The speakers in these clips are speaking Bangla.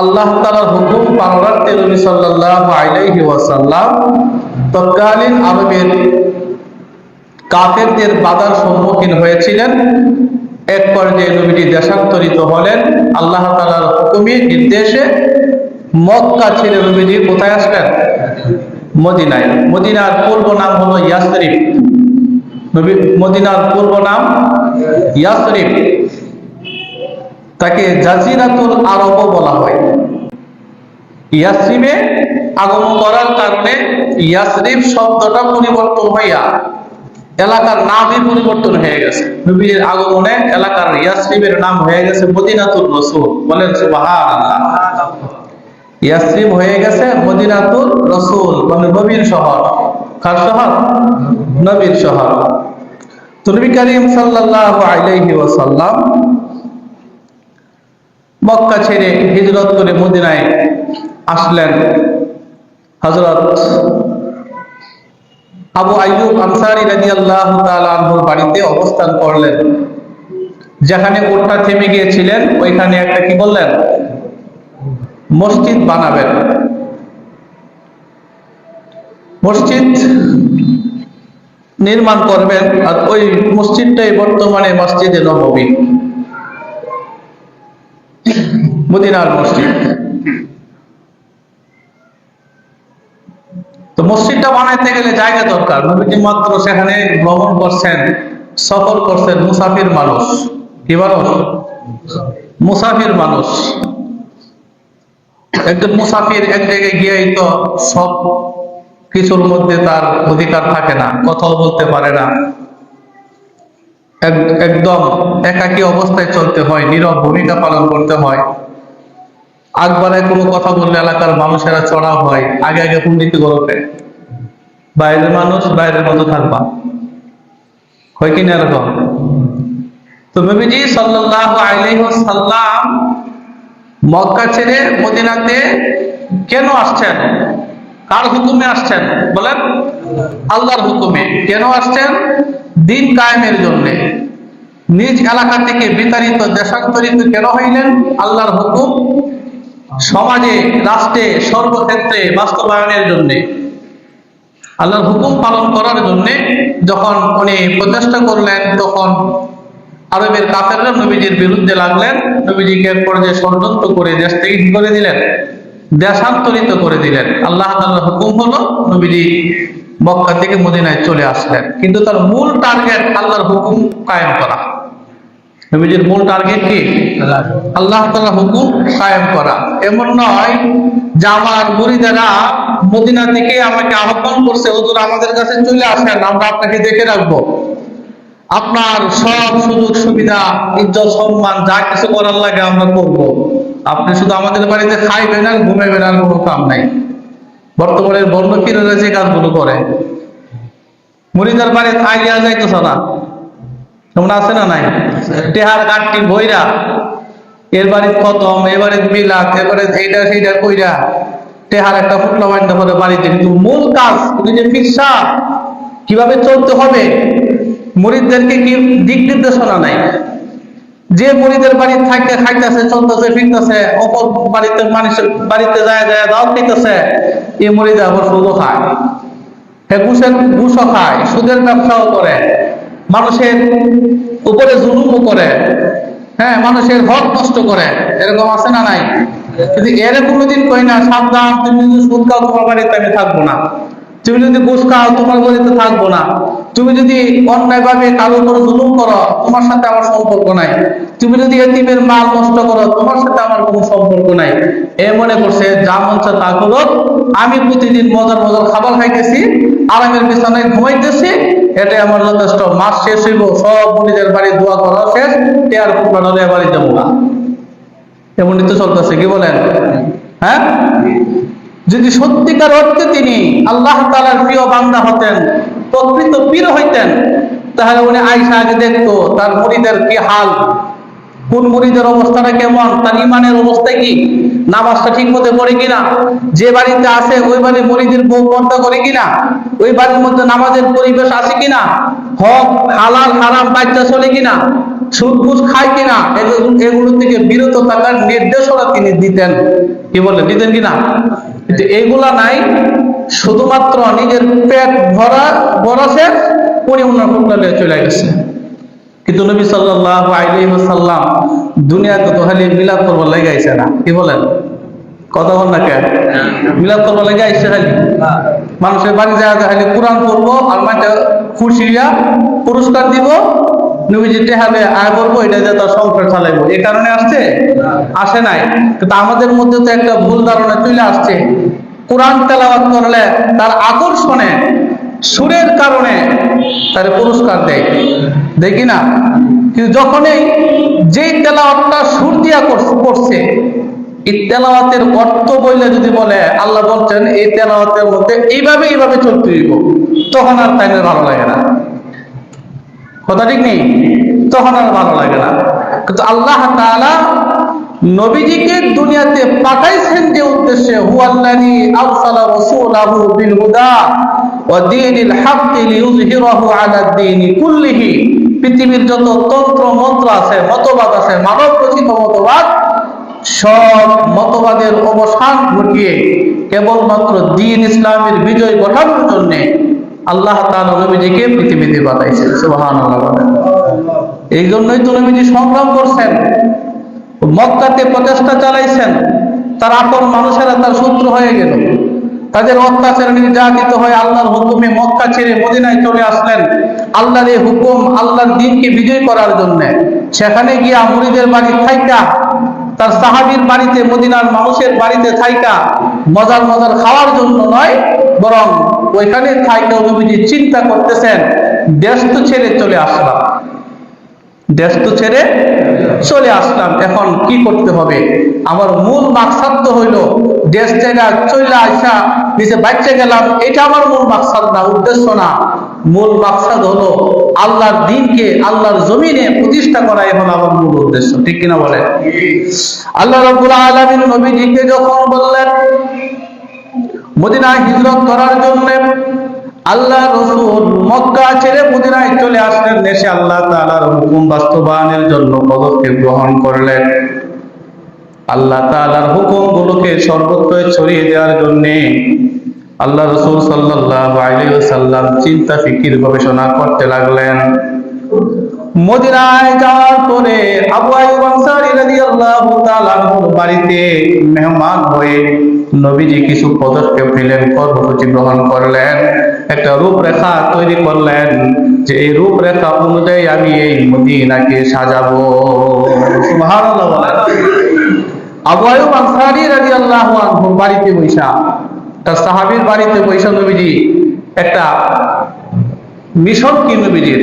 আল্লাহ তাআলার হুকুম পালনার্থে নবী সাল্লাল্লাহু আলাইহি ওয়াসাল্লাম তৎকালীন আরবের কাফেরদের বাধার সম্মুখীন হয়েছিলেন। এক পর্যায়ে নবীজি দেশান্তরিত হলেন আল্লাহ তাআলার হুকুমে, নির্দেশে। মক্কা ছেড়ে নবীজি কোথায় আসলেন? মদিনায়। মদিনার পূর্ব নাম হলো ইয়াসরিব। মদিনার পূর্ব নাম ইয়াসরিব। তাকে জাজিরাতুল আরবও বলা হয়। ইয়াসরিবে আগমন করার কারণে ইয়াসরিব শব্দটা পরিবর্তন হইয়া এলাকার নামই পরিবর্তন হয়ে গেছে। নবীর আগমনে এলাকার ইয়াসরিবের নাম হয়ে গেছে মদিনাতুর রাসূল। বলেন সুবহানাল্লাহ। ইয়াসরিব হয়ে গেছে মদিনাতুর রাসূল, মানে নবীর শহর। কার শহর? নবীর শহর। তো নবী করিম সাল্লাল্লাহু আলাইহি ওয়াসাল্লাম মক্কা ছেড়ে হিজরত করে মদিনায় আসলেন। হযরত আবু আইয়ুব আনসারী রাদিয়াল্লাহু তাআলা আনহুর বাড়িতে অবস্থান করলেন। যেখানে উটটা থেমে গিয়েছিলেন ওইখানে একটা কি বললেন? মসজিদ বানাবেন। মসজিদ নির্মাণ করবেন, আর ওই মসজিদটাই বর্তমানে মসজিদে নববী, মদিনার মসজিদ। তো মসজিদটা বানাইতে গেলে জায়গা দরকার। নবীজি মাত্র সেখানে ভ্রমণ করছেন, সফর করছেন। মুসাফির মানুষ। কি মানুষ? মুসাফির মানুষ। একজন মুসাফির এক জায়গায় গিয়েই তো সব কিছুর মধ্যে তার অধিকার থাকে না, কথাও বলতে পারে না, একদম একাকী অবস্থায় চলতে হয়, নীরব ভূমিকা পালন করতে হয়। আকবারে কোনো কথা বললে এলাকার মানুষেরা চড়াও হয়, আগে আগে পণ্ডিত গল্পে। বাইরের মানুষ বাইরের মতো থাকবা, হয় কিনা এরকম? তো নবীজি সাল্লাল্লাহু আলাইহি ওয়াসাল্লাম মক্কা ছেড়ে মদিনাতে কেন আসছেন? কার হুকুমে আসছেন? বলেন, আল্লাহর হুকুমে। কেন আসছেন? দিন কায়েমের জন্য। নিজ এলাকা থেকে বিতাড়িত, দেশান্তরিত কেন হইলেন? আল্লাহর হুকুম সমাজে, রাষ্ট্রে, সর্বক্ষেত্রে বাস্তবায়নের জন্য, আল্লাহর হুকুম পালন করার জন্য যখন উনি প্রচেষ্টা করলেন, তখন আরবের কাফেররা নবীজির বিরুদ্ধে লাগলেন। নবীজিকে এক পর্যায়ে ষড়যন্ত্র করে দেশ থেকে কি করে দিলেন? দেশান্তরিত করে দিলেন। আল্লাহ তাআলার হুকুম হলো নবীজি মক্কা থেকে মদিনায় চলে আসলেন। কিন্তু তার মূল টার্গেট আল্লাহর হুকুম কায়েম করা। নবীজির মূল টার্গেট কি? আল্লাহ তাআলার হুকুম কায়েম করা। এমন নয় যে আমার মুরিদেরা মদিনা থেকে আমাকে আহ্বান করছে, হুজুর আমাদের কাছে চলে আসেন, আমরা আপনাকে দেখে রাখবো, আপনার সব সুযোগ সুবিধা, ইজ্জত সম্মান যা কিছু করার লাগে আমরা করব, আপনি শুধু আমাদের বাড়িতে খাইবেন আর ঘুমাইবেন, আর কোনো কাম নাই। বর্তমানের বর্ণকিরেরা যে কাজগুলো করে, মুরিদের বাড়ি আইয়া যাইতেছ না, তোমরা আছে না নাই? টেহার গাঠটি বইরা এর বাড়ি খতম, এবারে মিলাদ, এবারে এইটা সেইটা কইরা টেহার একটা ফুটলা বান্ধা করে বাড়িতে। কিন্তু মূল কাজ উনি যে ফিরসা কিভাবে চলতে হবে, মুরিদদেরকে কি দিক নির্দেশনা নাই। যে মুরিদের বাড়ি থাকতে খাইতেছে, চলতেছে, ফিরতেছে, অপর বাড়িতে মানুষের বাড়িতে যায় যায় দাওয়াত খাইতেছে, এই মুরিদ আবার সুদও খায়, ঘুষও খায়, সুদের ব্যবসাও করে, মানুষের উপরে জুলুমও করে, হ্যাঁ, মানুষের হক নষ্ট করে। এরকম আছে না নাই? কিন্তু এর কোনোদিন কই না সাবধান, তুমি যদি সুদ খাও তোমার বাড়িতে আমি থাকবো না, তুমি যদি ঘুষ খাও তোমার বাড়িতে থাকবো না, তুমি যদি অন্যায় ভাবে কারো উপর জুলুম করো তোমার সাথে আমার সম্পর্ক নাই, তুমি যদি এতিমের মাল নষ্ট করো তোমার সাথে আমার কোনো সম্পর্ক নাই। এ মনে করছে যা মন চায় তা করো, আমি প্রতিদিন মজার মজার খাবার খাইতেছি, আরামের বিছানায় ঘুমাইতেছি, এটাই আমার যথেষ্ট। মাস শেষ হইব, সব মুরিদের বাড়ি দোয়া করা শেষ, টেয়ার ফুটলা ডলে বাড়ি যাবো না। এমনই তো চলতেছে, কি বলেন? হ্যাঁ, যদি সত্যিকার অর্থে তিনি আল্লাহ তাআলার প্রিয় বান্দা হতেন, প্রকৃত পীর হইতেন, তাহলে উনি আয়েশা আগে দেখতো তার মুরিদের কি হাল, কোন মুরিদের অবস্থাটা কেমন, তার ইমানের অবস্থা কি, নামাজটা ঠিক মতো পড়ে কিনা, যে বাড়িতে আছে ওই বাড়ির মুরিদের বউ পর্দা করে কিনা, ওই বাড়ির মধ্যে নামাজের পরিবেশ আছে কিনা, হক হালাল হারাম বাচ্চা চলে কিনা, সুদ ঘুষ খায় কিনা, এগুলো থেকে বিরত থাকার নির্দেশনা তিনি দিতেন। কি বলেন, দিতেন কিনা? কিন্তু এইগুলা নাই, শুধুমাত্র নিজের পেট ভরা শেষ, উনি ওনার হুকুমে চলে গেছে। কিন্তু নবী সাল্লাল্লাহু আলাইহি ওয়াসাল্লাম দুনিয়াতে তো খালি মিলাদ করবার লাগি আইছে না। কি বলেন, কথা বল না কেন? মিলাদ করবার লাগি আইছে খালি? মানুষের বাড়ি যায় খালি কোরআন পড়বো আর মাঝে খুশিয়া পুরস্কার দিব, নবীজি টেহাবে আয় করবো, এটা দিয়ে তার সংসার চালাইবো, এই কারণে আসছে? আসে নাই। কিন্তু আমাদের মধ্যে তো একটা ভুল ধারণা চলে আসছে, কোরআন তেলাওয়াত করলে তার আকর্ষণে সুরের কারণে তার পুরস্কার দেয়, দেখি না? কিন্তু যখনই যেই তেলাওয়াতটা সুর দিয়া করছে, এই তেলাওয়াতের অর্থ বললে যদি বলে আল্লাহ বলছেন এই তেলাওয়াতের মধ্যে এইভাবে চলতে হইব, তখন আর তাই ভালো লাগে না। কথা ঠিক নেই? তখন আর ভালো লাগে না। কিন্তু আল্লাহ তাআলা নবীজিকে দুনিয়াতে পাঠাইছেন যে উদ্দেশ্যে, হুয়াল্লাযী আরসালা রাসূলাহু বিল হুদা ওয়া দীনিল হাক্কি লিইয়ুযহিরাহু আলা দ্বীনি কুল্লিহি। পৃথিবীর যত তন্ত্র মন্ত্র আছে, মতবাদ আছে, মানব রচিত মতবাদ, সব মতবাদের অবসান ঘটিয়ে কেবলমাত্র দ্বীন ইসলামের বিজয় ঘটানোর জন্য আল্লাহ তাআলা নবীজিকে পৃথিবীতে পাঠাইছেন। সুবহানাল্লাহ। এই জন্যই তো নবীজি সংগ্রাম করছেন, মক্কাতে প্রচেষ্টা চালাইছেন, তার আপন মানুষেরা তার শত্রু হয়ে গেল, তাদের অত্যাচারে নির্যাতিত হয়ে আল্লাহর হুকুমে মক্কা ছেড়ে মদিনায় চলে আসলেন আল্লাহর এই হুকুম, আল্লাহর দ্বীনকে বিজয় করার জন্য। সেখানে গিয়া মুরিদের বাড়ি থাইকা, তার সাহাবীর বাড়িতে, মদিনার মানুষের বাড়িতে থাইকা মজার খাওয়ার জন্য নয়, বরং ওইখানে থাইকা নবীজি চিন্তা করতেছেন, দেশ তো ছেড়ে চলে আসলাম, এখন কি করতে হবে? আমার মূল মাকসাদ তো হইল দেশ জায়গা চলে আসা, নিচে বাচ্চা গেলাম, এটা আমার মূল মাকসাদ না, উদ্দেশ্য না। মূল মাকসাদ হলো আল্লাহর দ্বীনকে আল্লাহর জমিনে প্রতিষ্ঠা করা, এখন আমার মূল উদ্দেশ্য। ঠিক কিনা বলেন? আল্লাহ রাব্বুল আলামিন নবীজিকে যখন বললেন মদিনায় হিজরত করার জন্য, আল্লাহ রাসূল মক্কা ছেড়ে মদিনায় চলে আসলেন, দেশে আল্লাহ তাআলার হুকুম বাস্তবায়নের জন্য পদক্ষেপ গ্রহণ করলেন। আল্লাহ তাআলার হুকুমগুলোকে সর্বত্র ছড়িয়ে দেওয়ার জন্য আল্লাহ রাসূল সাল্লাল্লাহু আলাইহি ওয়াসাল্লাম চিন্তা ফিকির গবেষণা করতে লাগলেন। মদিনায় যাওয়ার পরে আবু আইয়ুব আনসারী রাদিয়াল্লাহু তাআলা বাড়িতে মেহমান হয়ে নবীজি কিছু পদক্ষেপ নিলেন, কর্মসূচি গ্রহণ করলেন, একটা রূপরেখা তৈরি করলেন যে এই রূপরেখা অনুযায়ী আমি এই মদিনাকে সাজাবো। সুবহানাল্লাহ বলেন। আবু আইয়ুব আনসারী রাদিয়াল্লাহু আনহু বাড়িতে বৈশা, তার সাহাবীর বাড়িতে বৈশা নবীজি একটা মিশন কি নবীজির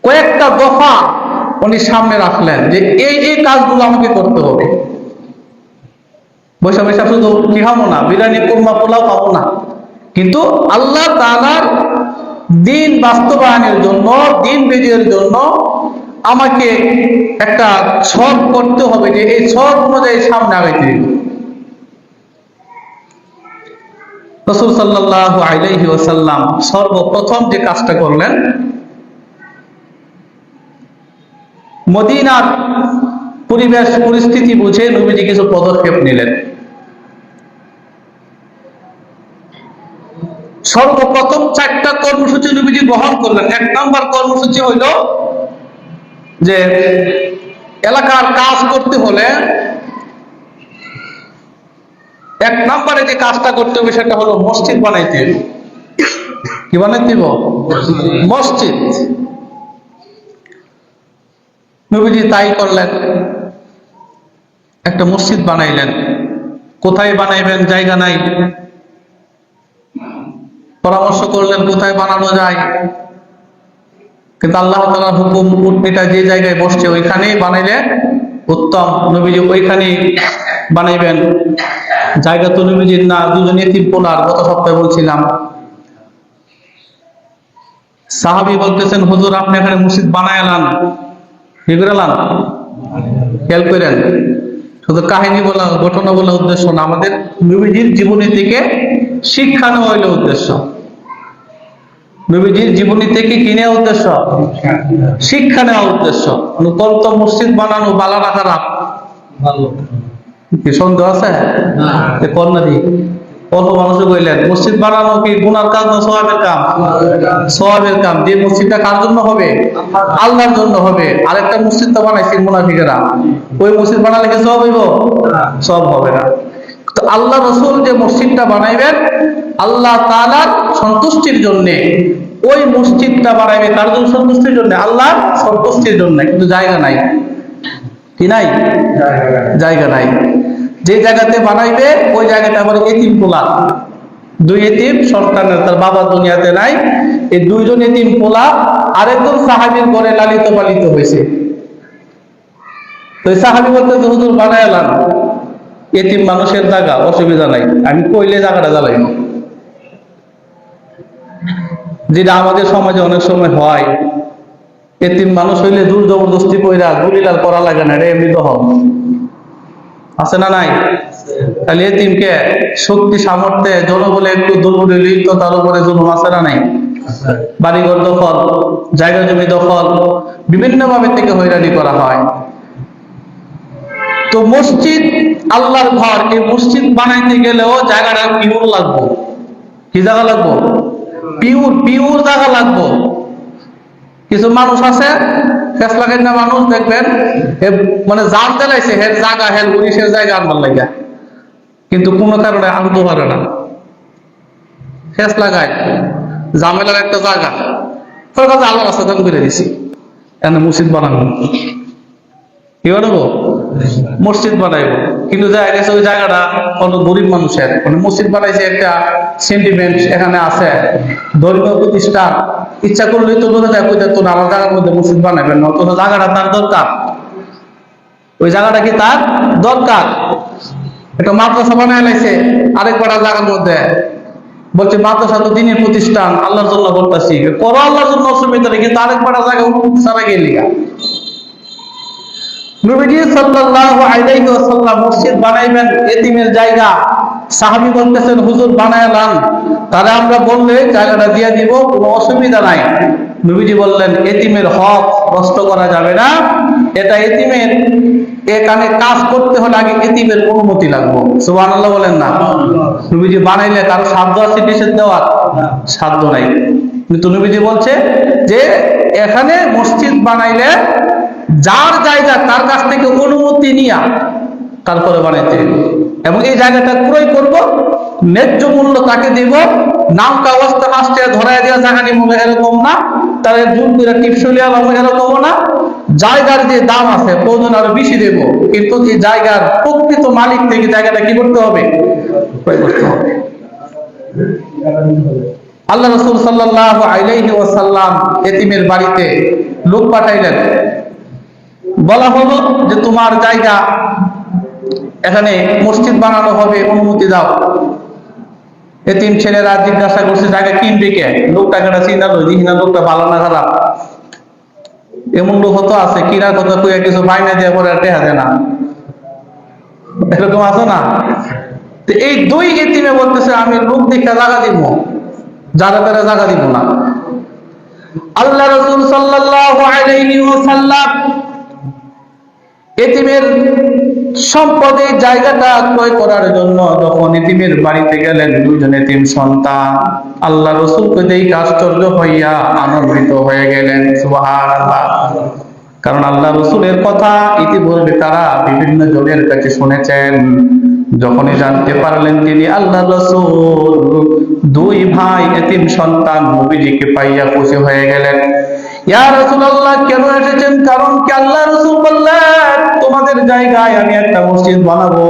কয়েকটা দফা উনি সামনে রাখলেন যে এই কাজগুলো আমাকে করতে হবে। বৈশা শুধু কি খাবো না, বিরিয়ানি কুরমা পোলাও খাবো না, কিন্তু আল্লাহ তাআলার দ্বীন বাস্তবায়নের জন্য, দ্বীন বিজয়ের জন্য আমাকে একটা ছক করতে হবে, যে এই ছক অনুযায়ী সামনে আগাইতে হবে। রাসূল সাল্লাল্লাহু আলাইহি ওয়াসাল্লাম সর্বপ্রথম যে কাজটা করলেন, মদিনার পরিবেশ পরিস্থিতি বুঝে নবীজি কিছু পদক্ষেপ নিলেন। সর্বপ্রথম 4টা কর্মসূচি নবীজি গ্রহণ করলেন। 1 নম্বর কর্মসূচি হইল যে এলাকার কাজ করতে হলে 1 নম্বরে যে কাজটা করতে হবে সেটা হলো মসজিদ বানাইতে হবে। কি বানাইতে হবে? মসজিদ। নবীজি তাই করলেন, একটা মসজিদ বানাইলেন। কোথায় বানাইবেন? জায়গা নাই। পরামর্শ করলেন কোথায় বানানো যায়, কিন্তু আল্লাহ তাআলার হুকুম, উটনিটা যে জায়গায় বসছে ওইখানেই বানাইলে উত্তম। নবীজি ওইখানেই বানাইবেন। জায়গা তো নবীজির না, দুজন এতিম পোলার, গত সপ্তাহে বলছিলাম। সাহাবী বলতেছেন হুজুর আপনি এখানে মসজিদ বানায় আনান, কি করলাম খেয়াল করেন, শুধু কাহিনী বলা ঘটনা বলা উদ্দেশ্য না, আমাদের নবীজির জীবনী থেকে শিক্ষা নেওয়া হইল উদ্দেশ্য। নবীজির জীবনী থেকে কি নেওয়া উদ্দেশ্য? শিক্ষা নেওয়া উদ্দেশ্য। কত মসজিদ বানানো বালা না খারাপ? কি সন্দেহ আছে? কন্যা দি অল্প মানুষ কইলেন মসজিদ বানানো কি গুনার কাজ না সওয়াবের কাম? সওয়াবের কাম। যে মসজিদটা কার জন্য হবে? আল্লাহর জন্য হবে। আরেকটা মসজিদ তো বানাইছে মুনাফিকেরা, ওই মসজিদ বানালে কি সওয়াব হইব? সওয়াব হবে না। তো আল্লাহ রাসূল যে মসজিদটা বানাইবেন আল্লাহ তাআলার সন্তুষ্টির জন্য, ওই মসজিদটা বানাইবে কার জন্য? সন্তুষ্টির জন্য, আল্লাহর সন্তুষ্টির জন্য। কিন্তু জায়গা নাই, কি নাই? জায়গা নাই। যে জায়গাতে বানাইবে ওই জায়গাটা আবার এতিম পোলা, দুই এতিম সন্তানের, তার বাবা দুনিয়াতে নাই, এই দুইজন এতিম পোলা আরেকজন সাহাবীর ঘরে লালিত পালিত হয়েছে। তো সাহাবী বলতে হুজুর বানাইলাম, এতিম মানুষের জায়গা, অসুবিধা নাই, আমি কইলে জায়গাটা জ্বালাইব। যেটা আমাদের সমাজে অনেক সময় হয়, এতিম মানুষ হইলে জোর জবরদস্তি কইরা গুলিলাল করা লাগে না, এটা এমনি তো হয়, আছে না নাই? তাহলে এতিমকে শক্তি সামর্থ্যে জনবলে একটু দুর্বল হইলেই তো তার উপরে জুলুম, আছে না নাই? বাড়িঘর দখল, জায়গা জমি দখল, বিভিন্ন ভাবে থেকে হয়রানি করা হয়। তো মসজিদ আল্লাহর ঘর, এই মসজিদ বানাইতে গেলেও জায়গাটা পিওর লাগবো। কি জায়গা লাগবো? পিওর জায়গা লাগবো। কিছু মানুষ আছে ফেস লাগাই না, মানুষ দেখবেন মানে জান চালাইছে হের জায়গা, হের উনিশের জায়গা আনবার লাগে, কিন্তু কোনো কারণে আনতে পারে না, ফেস লাগায় জামেলার একটা জায়গা আল্লাহ রাস্তা দান করে দিছি, এনে মসজিদ বানাবো। কি বানাবো? মসজিদ বানাইবো। কিন্তু দেখা গেছে ওই জায়গাটা কোনো গরিব মানুষের, মানে মসজিদ বানাইছে একটা সেন্টিমেন্ট এখানে আছে, ধর্মীয় প্রতিষ্ঠান, ইচ্ছা করলেই তো বলে যায় তো না আমার জায়গার মধ্যে মসজিদ বানাবেন না, অথচ জায়গাটা তার দরকার, ওই জায়গাটা কি তার দরকার। একটা মাদ্রাসা বানায় লাইছে আরেক পাড়া জায়গার মধ্যে, বলছে মাদ্রাসা তো দিনের প্রতিষ্ঠান, আল্লাহর জন্য করতেছি, করো আল্লাহর জন্য, অসুবিধা নেই, কিন্তু আরেক পাড়া জায়গা অনুমতি ছাড়া গেলি। নবীজি সাল্লাল্লাহু আলাইহি ওয়াসাল্লাম মসজিদ বানাইবেন এতিমের জায়গা, সাহাবী বলতেছেন হুজুর বানাইলাম, তারা আমরা বললে জায়গাটা দিয়ে দিব, কোনো অসুবিধা নাই। নবীজি বললেন এতিমের হক নষ্ট করা যাবে না, এটা এতিমের এখানে কাজ করতে হলে আগে এতিমের অনুমতি লাগবে। সুবহানাল্লাহ বলেন না? নবীজি বানাইলে কারো সাধ্য আছে নিষেধ দেওয়ার? সাধ্য নাই। কিন্তু নবীজি বলছে যে এখানে মসজিদ বানাইলে যার জায়গা তার কাছ থেকে অনুমতি নিয়া তারপরে বানাইতে হবে, এবং এই জায়গাটা ক্রয় করব, ন্যায্য মূল্য তাকে দেব, নাম কাগজটা আসতে ধরাই দেওয়া জায়গা নিব এরকম না, তাদের জোর করে টিপসলিয়া লাগবে এরকম না, জায়গার যে দাম আছে প্রয়োজন আরো বেশি দেব, কিন্তু এই জায়গার প্রকৃত মালিক থেকে জায়গাটা কি করতে হবে? ক্রয় করতে হবে। আল্লাহ রাসূল সাল্লাল্লাহু আলাইহি ওয়াসাল্লাম এতিমের বাড়িতে লোক পাঠাইলেন, বলা হলো যে তোমার জায়গা এখানে মসজিদ বানানো হবে, অনুমতি দাও। এতিম ছেলেরা জিজ্ঞাসা করছে জায়গা কিনবে কে? লোকটা কেটা চিন্তা করো দেখি না লোকটা ভালো না খারাপ। এমন লোক হতো আছে কিনার কথা কইয়া কিছু বাইনা দিয়ে পরে টেহা দেয় না, এরকম আছে না? তো এই দুই এতিমে বলতেছে আমি লোক দেখে জায়গা দিব, যারা তারা জায়গা দিব না। আল্লাহ রাসূল সাল্লাল্লাহু আলাইহি ওয়াসাল্লাম এতিমের সম্পদে জায়গাটা ক্রয় করার জন্য যখন এতিমের বাড়িতে গেলেন, দুইজন এতিম সন্তান আল্লাহ রাসূলকে দেখে আশ্চর্য হইয়া আনন্দিত হয়ে গেলেন। সুবহানাল্লাহ। কারণ আল্লাহ রাসূলের কথা ইতিপূর্বে তারা বিভিন্ন জনের কাছে শুনেছেন, যখনই জানতে পারলেন তিনি আল্লাহ রাসূল, দুই ভাই এতিম সন্তান নবীজিকে পাইয়া খুশি হয়ে গেলেন। ইয়া রাসূলুল্লাহ কেন এসেছেন? কারণ কি আল্লাহ রাসূল বললেন তোমাদের জায়গায় আমি একটা মসজিদ বানাবো,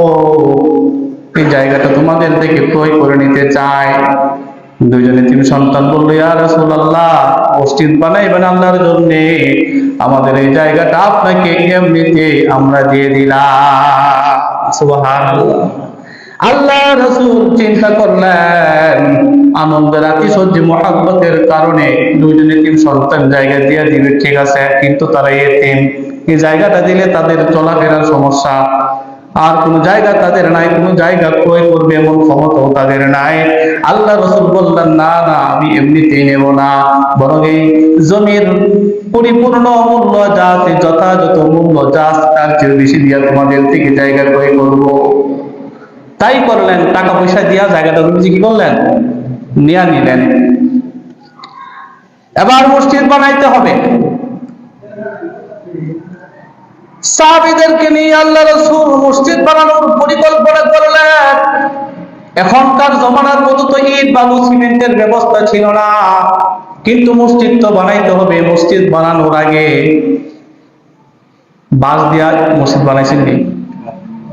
এই জায়গাটা তোমাদের থেকে ক্রয় করে নিতে চাই। দুইজন এতিম সন্তান বলল ইয়া রাসূলুল্লাহ মসজিদ বানাইবেন আল্লাহর জন্য, আমাদের এই জায়গাটা আপনাকে এমনিতে আমরা দিয়ে দিলাম। সুবহানাল্লাহ। আল্লাহ রাসূল চিন্তা করলেন আনন্দের আতিশয্য মহব্বতের কারণে দুইজন এতিম সন্তান জায়গা দিয়ে দিবে, ঠিক আছে, কিন্তু তারা এতিম, এই জায়গাটা দিলে তাদের চলাফেরার সমস্যা, আর কোন জায়গা তাদের নাই, কোন জায়গা ক্রয় করবে এমন ক্ষমতাও তাদের নাই। আল্লাহ রাসূল বললেন, না না, আমি এমনিতেই নেব না, বরং এই জমির পরিপূর্ণ মূল্য যা আছে, যথাযথ মূল্য যা আছে তার চেয়ে বেশি দিয়া তোমাদের থেকে জায়গা ক্রয় করব। তাই করলেন, টাকা পয়সা দিয়া জায়গাটা নবীজি কি করলেন, নিয়ে নিলেন। এবার মসজিদ বানাইতে হবে। সাহাবীদেরকে নিয়ে আল্লাহ রাসূল মসজিদ বানানোর পরিকল্পনা করলেন। এখনকার জমানার মতো তো ইট বালু সিমেন্টের ব্যবস্থা ছিল না, কিন্তু মসজিদ তো বানাইতে হবে। মসজিদ বানানোর আগে বাঁশ দিয়া মসজিদ বানাইছেন নি?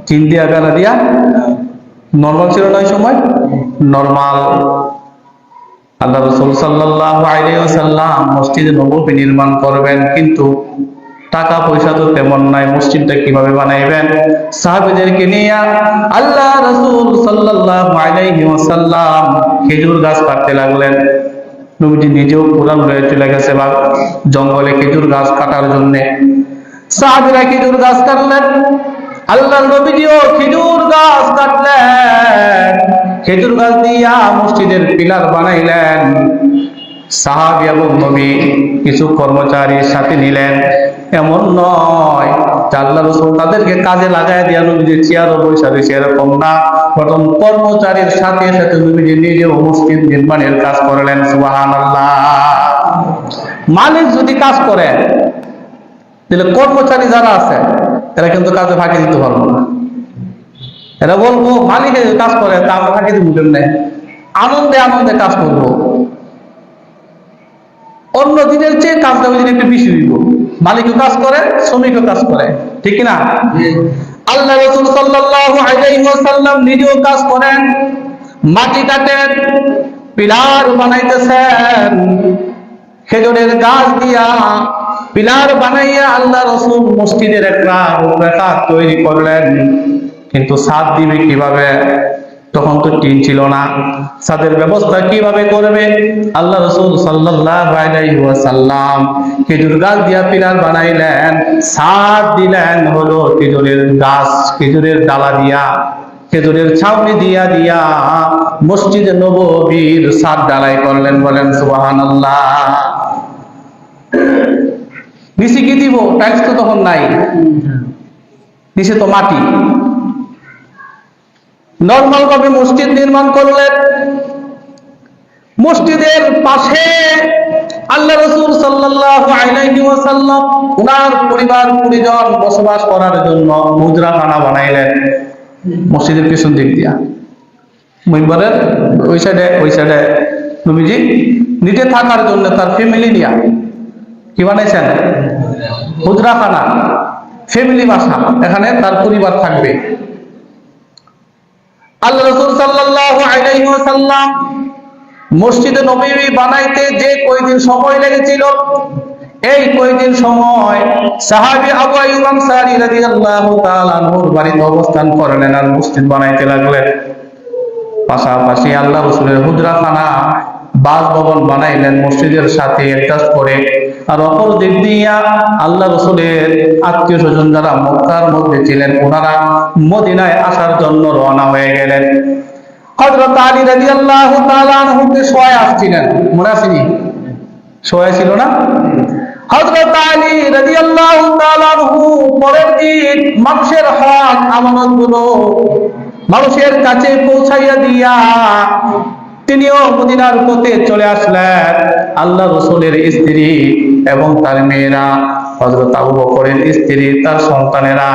টিন দিয়া, বেড়া দিয়া? নরমাল ছিল না ওই সময়? নরমাল। আল্লাহ রাসূল সাল্লাল্লাহু আলাইহি ওয়াসাল্লাম মসজিদ নববী নির্মাণ করবেন, কিন্তু টাকা পয়সা তো তেমন নাই, মসজিদটা কিভাবে বানাইবেন? সাহাবীদেরকে নিয়ে আল্লাহ রাসূল সাল্লাল্লাহু আলাইহি ওয়াসাল্লাম খেজুর গাছ কাটতে লাগলেন। নবীজি নিজেও কোরআন লয়ে চলে গেছে বা জঙ্গলে খেজুর গাছ কাটার জন্য। সাহাবীরা খেজুর গাছ কাটলেন, আল্লাহর নবীজিও খেজুর গাছ কাটলেন। খেজুর গাছ দিয়া মসজিদের পিলার বানাইলেন। সাহাবী এবং নবী কিছু কর্মচারীর সাথে নিলেন। এমন নয় যে আল্লাহ রাসূল তাদেরকে কাজে লাগায় দিয়া নবীজি চেয়ারও বসে রয়েছে, এরকম না, বরং কর্মচারীর সাথে সাথে নবীজি নিজেও মসজিদ নির্মাণের কাজ করলেন। সুবহানাল্লাহ। মালিক যদি কাজ করে, তাহলে কর্মচারী যারা আছে এরা কিন্তু কাজে ফাঁকি দিতে পারবো না। এরা বলবো মালিকের কাজ করে, তা আমরা ফাঁকি দিব কেমনে? আনন্দে আনন্দে কাজ করবো, অন্য দিনের চেয়ে কাজটা ওই দিন একটু বেশি দিব। মালিকও কাজ করে, শ্রমিকও কাজ করে, ঠিক না? আল্লাহ রাসূল সাল্লাল্লাহু আলাইহি ওয়াসাল্লাম নিজেও কাজ করেন, মাটি কাটেন, পিলার বানাইতেছেন। খেজুরের গাছ দিয়া পিলার বানাইয়া আল্লাহ রাসূল মসজিদের একটা রূপরেখা তৈরি করলেন। কিন্তু ছাদ দিবে কিভাবে? তখন তো টিন ছিল না, ছাদের ব্যবস্থা কিভাবে করবে? আল্লাহ রাসূল সাল্লাল্লাহু আলাইহি ওয়াসাল্লাম খেজুর গাছ দিয়া পিলার বানাইলেন, ছাদ দিলেন হলো খেজুরের গাছ, খেজুরের ডালা দিয়া, খেজুরের ছাউনি দিয়া দিয়া মসজিদে নববীর ছাদ ঢালাই করলেন। বলেন সুবহানাল্লাহ। নিচে কি দিব? টাইলস তো তখন নাই, নিচে তো মাটি। নরমাল ভাবে মসজিদ নির্মাণ করলেন। মসজিদের পাশে আল্লাহ রাসূল সাল্লাল্লাহু আলাইহি ওয়াসাল্লাম ওনার পরিবার পরিজন বসবাস করার জন্য মুজরাখানা বানাইলেন মসজিদের পিছন দিক দিয়া। মিম্বরের ওই সাইডে নবীজি নিজে থাকার জন্য তার ফ্যামিলি নিয়া কি বানাইছেন? মুজরাখানা, ফ্যামিলি বাসা, এখানে তার পরিবার থাকবে। আল্লাহ রাসূল সাল্লাল্লাহু আলাইহি ওয়াসাল্লাম মসজিদে নববী বানাইতে যে কয়দিন সময় লেগেছিল, এই কয়দিন সময় সাহাবী আবু আইয়ুব আনসারী রাদিয়াল্লাহু তাআলা আনহুর বাড়িতে অবস্থান করলেন আর মসজিদ বানাইতে লাগলেন। পাশাপাশি আল্লাহ রাসূলের হুজরাখানা বাসভবন বানাইলেন মসজিদের সাথে অ্যাটাচ করে। আর অপর দিক দিয়া আল্লাহ রাসূলের আত্মীয় স্বজন যারা মক্কার মধ্যে ছিলেন, ওনারা মদিনায় আসার জন্য রওনা হয়ে গেলেন। হযরত আলী রাদিয়াল্লাহু তাআলা আনহুকে শোয়া আসছিলেন, মনে আছে নি? শোয়া ছিল না? হযরত আলী রাদিয়াল্লাহু তাআলা আনহু পরের দিন মানুষের হক আমানতগুলো মানুষের কাছে পৌঁছাইয়া দিয়া তিনিও মদিনার পথে চলে আসলেন। আল্লাহ রাসূলের স্ত্রী এবং তার মেয়েরা, হযরত আবু বকরের স্ত্রী, তার সন্তানেরা,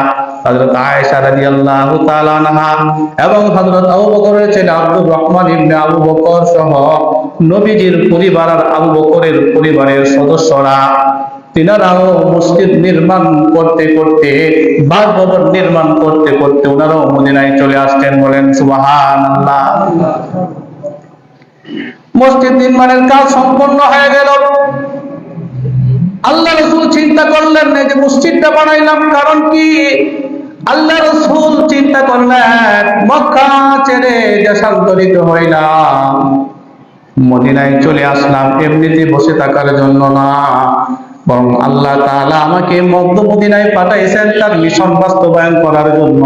হযরত আয়েশা রাদিয়াল্লাহু তাআলা আনহা এবং হযরত আবু বকরের ছেলে আব্দুর রহমান ইবনে আবু বকর সহ নবীজির পরিবার আর আবু বকরের পরিবারের সদস্যরা, তিনারাও মসজিদ নির্মাণ করতে করতে, বাসভবন নির্মাণ করতে করতে ওনারাও মদিনায় চলে আসতেন। বলেন সুবহানাল্লাহ। মসজিদ নির্মাণের কাজ সম্পন্ন হয়ে গেল। আল্লাহ রাসূল চিন্তা করলেন না যে মসজিদটা বানাইলাম কারণ কি? আল্লাহ রাসূল চিন্তা করলেন মক্কা ছেড়ে দেশান্তরিত হইলাম, মদিনায় চলে আসলাম এমনিতে বসে থাকার জন্য না, বরং আল্লাহ তাআলা আমাকে মধ্য মদিনায় পাঠাইছেন তার মিশন বাস্তবায়ন করার জন্য।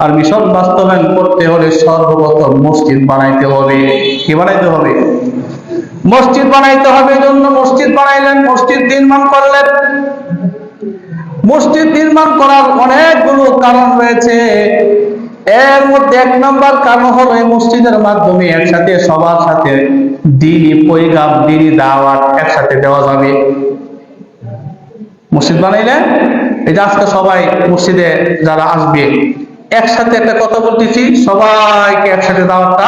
আর মিশন বাস্তবায়ন করতে হলে সর্বপ্রথম মসজিদ বানাইতে হবে। কি বানাইতে হবে? মসজিদ বানাইতে হবে। জন্য মসজিদ বানাইলেন, মসজিদ নির্মাণ করলেন। মসজিদ নির্মাণ করার অনেকগুলো কারণ রয়েছে। এর মধ্যে এক নম্বর কারণ হলো এই মসজিদের মাধ্যমে একসাথে সবার সাথে দ্বীনি পয়গাম, দ্বীনি দাওয়াত একসাথে দেওয়া যাবে। মসজিদ বানাইলে এই যে আজকে সবাই মসজিদে যারা আসবে একসাথে একটা কথা বলতেছি, সবাইকে একসাথে দাওয়াতটা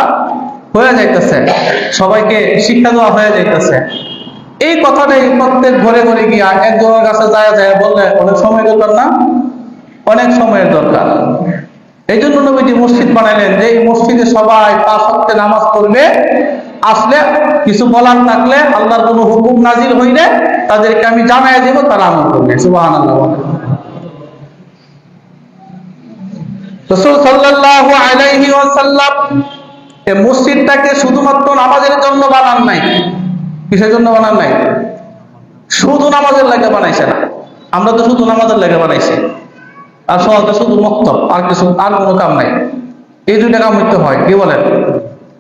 হয়ে যাইতেছে, সবাইকে শিক্ষা দেওয়া হয়ে যাইতেছে। এই কথাটাই প্রত্যেক ঘরে ঘরে গিয়া একজনের কাছে যায় যায় বললে অনেক সময় দরকার না? অনেক সময়ের দরকার। এই জন্য নবীজি মসজিদ বানাইলেন যে এই মসজিদে সবাই 5 ওয়াক্ত নামাজ পড়বে। আসলে কিছু বলার থাকলে, আল্লাহর কোনো হুকুম নাজিল হইলে তাদেরকে আমি জানাই দেব, তারা আমল করবে। সুবহানাল্লাহ। রাসূল সাল্লাল্লাহু আলাইহি ওয়াসাল্লাম এই মসজিদটাকে শুধুমাত্র নামাজের জন্য বানান নাই। কিসের জন্য বানান নাই? শুধু নামাজের লাগে বানাইছে না। আমরা তো শুধু নামাজের লাগে বানাইছি, আর সহজে শুধু মক্তব, আর কিছু আর কোনো কাম নাই। এই দুইটা কাম হইতে হয়, কি বলেন?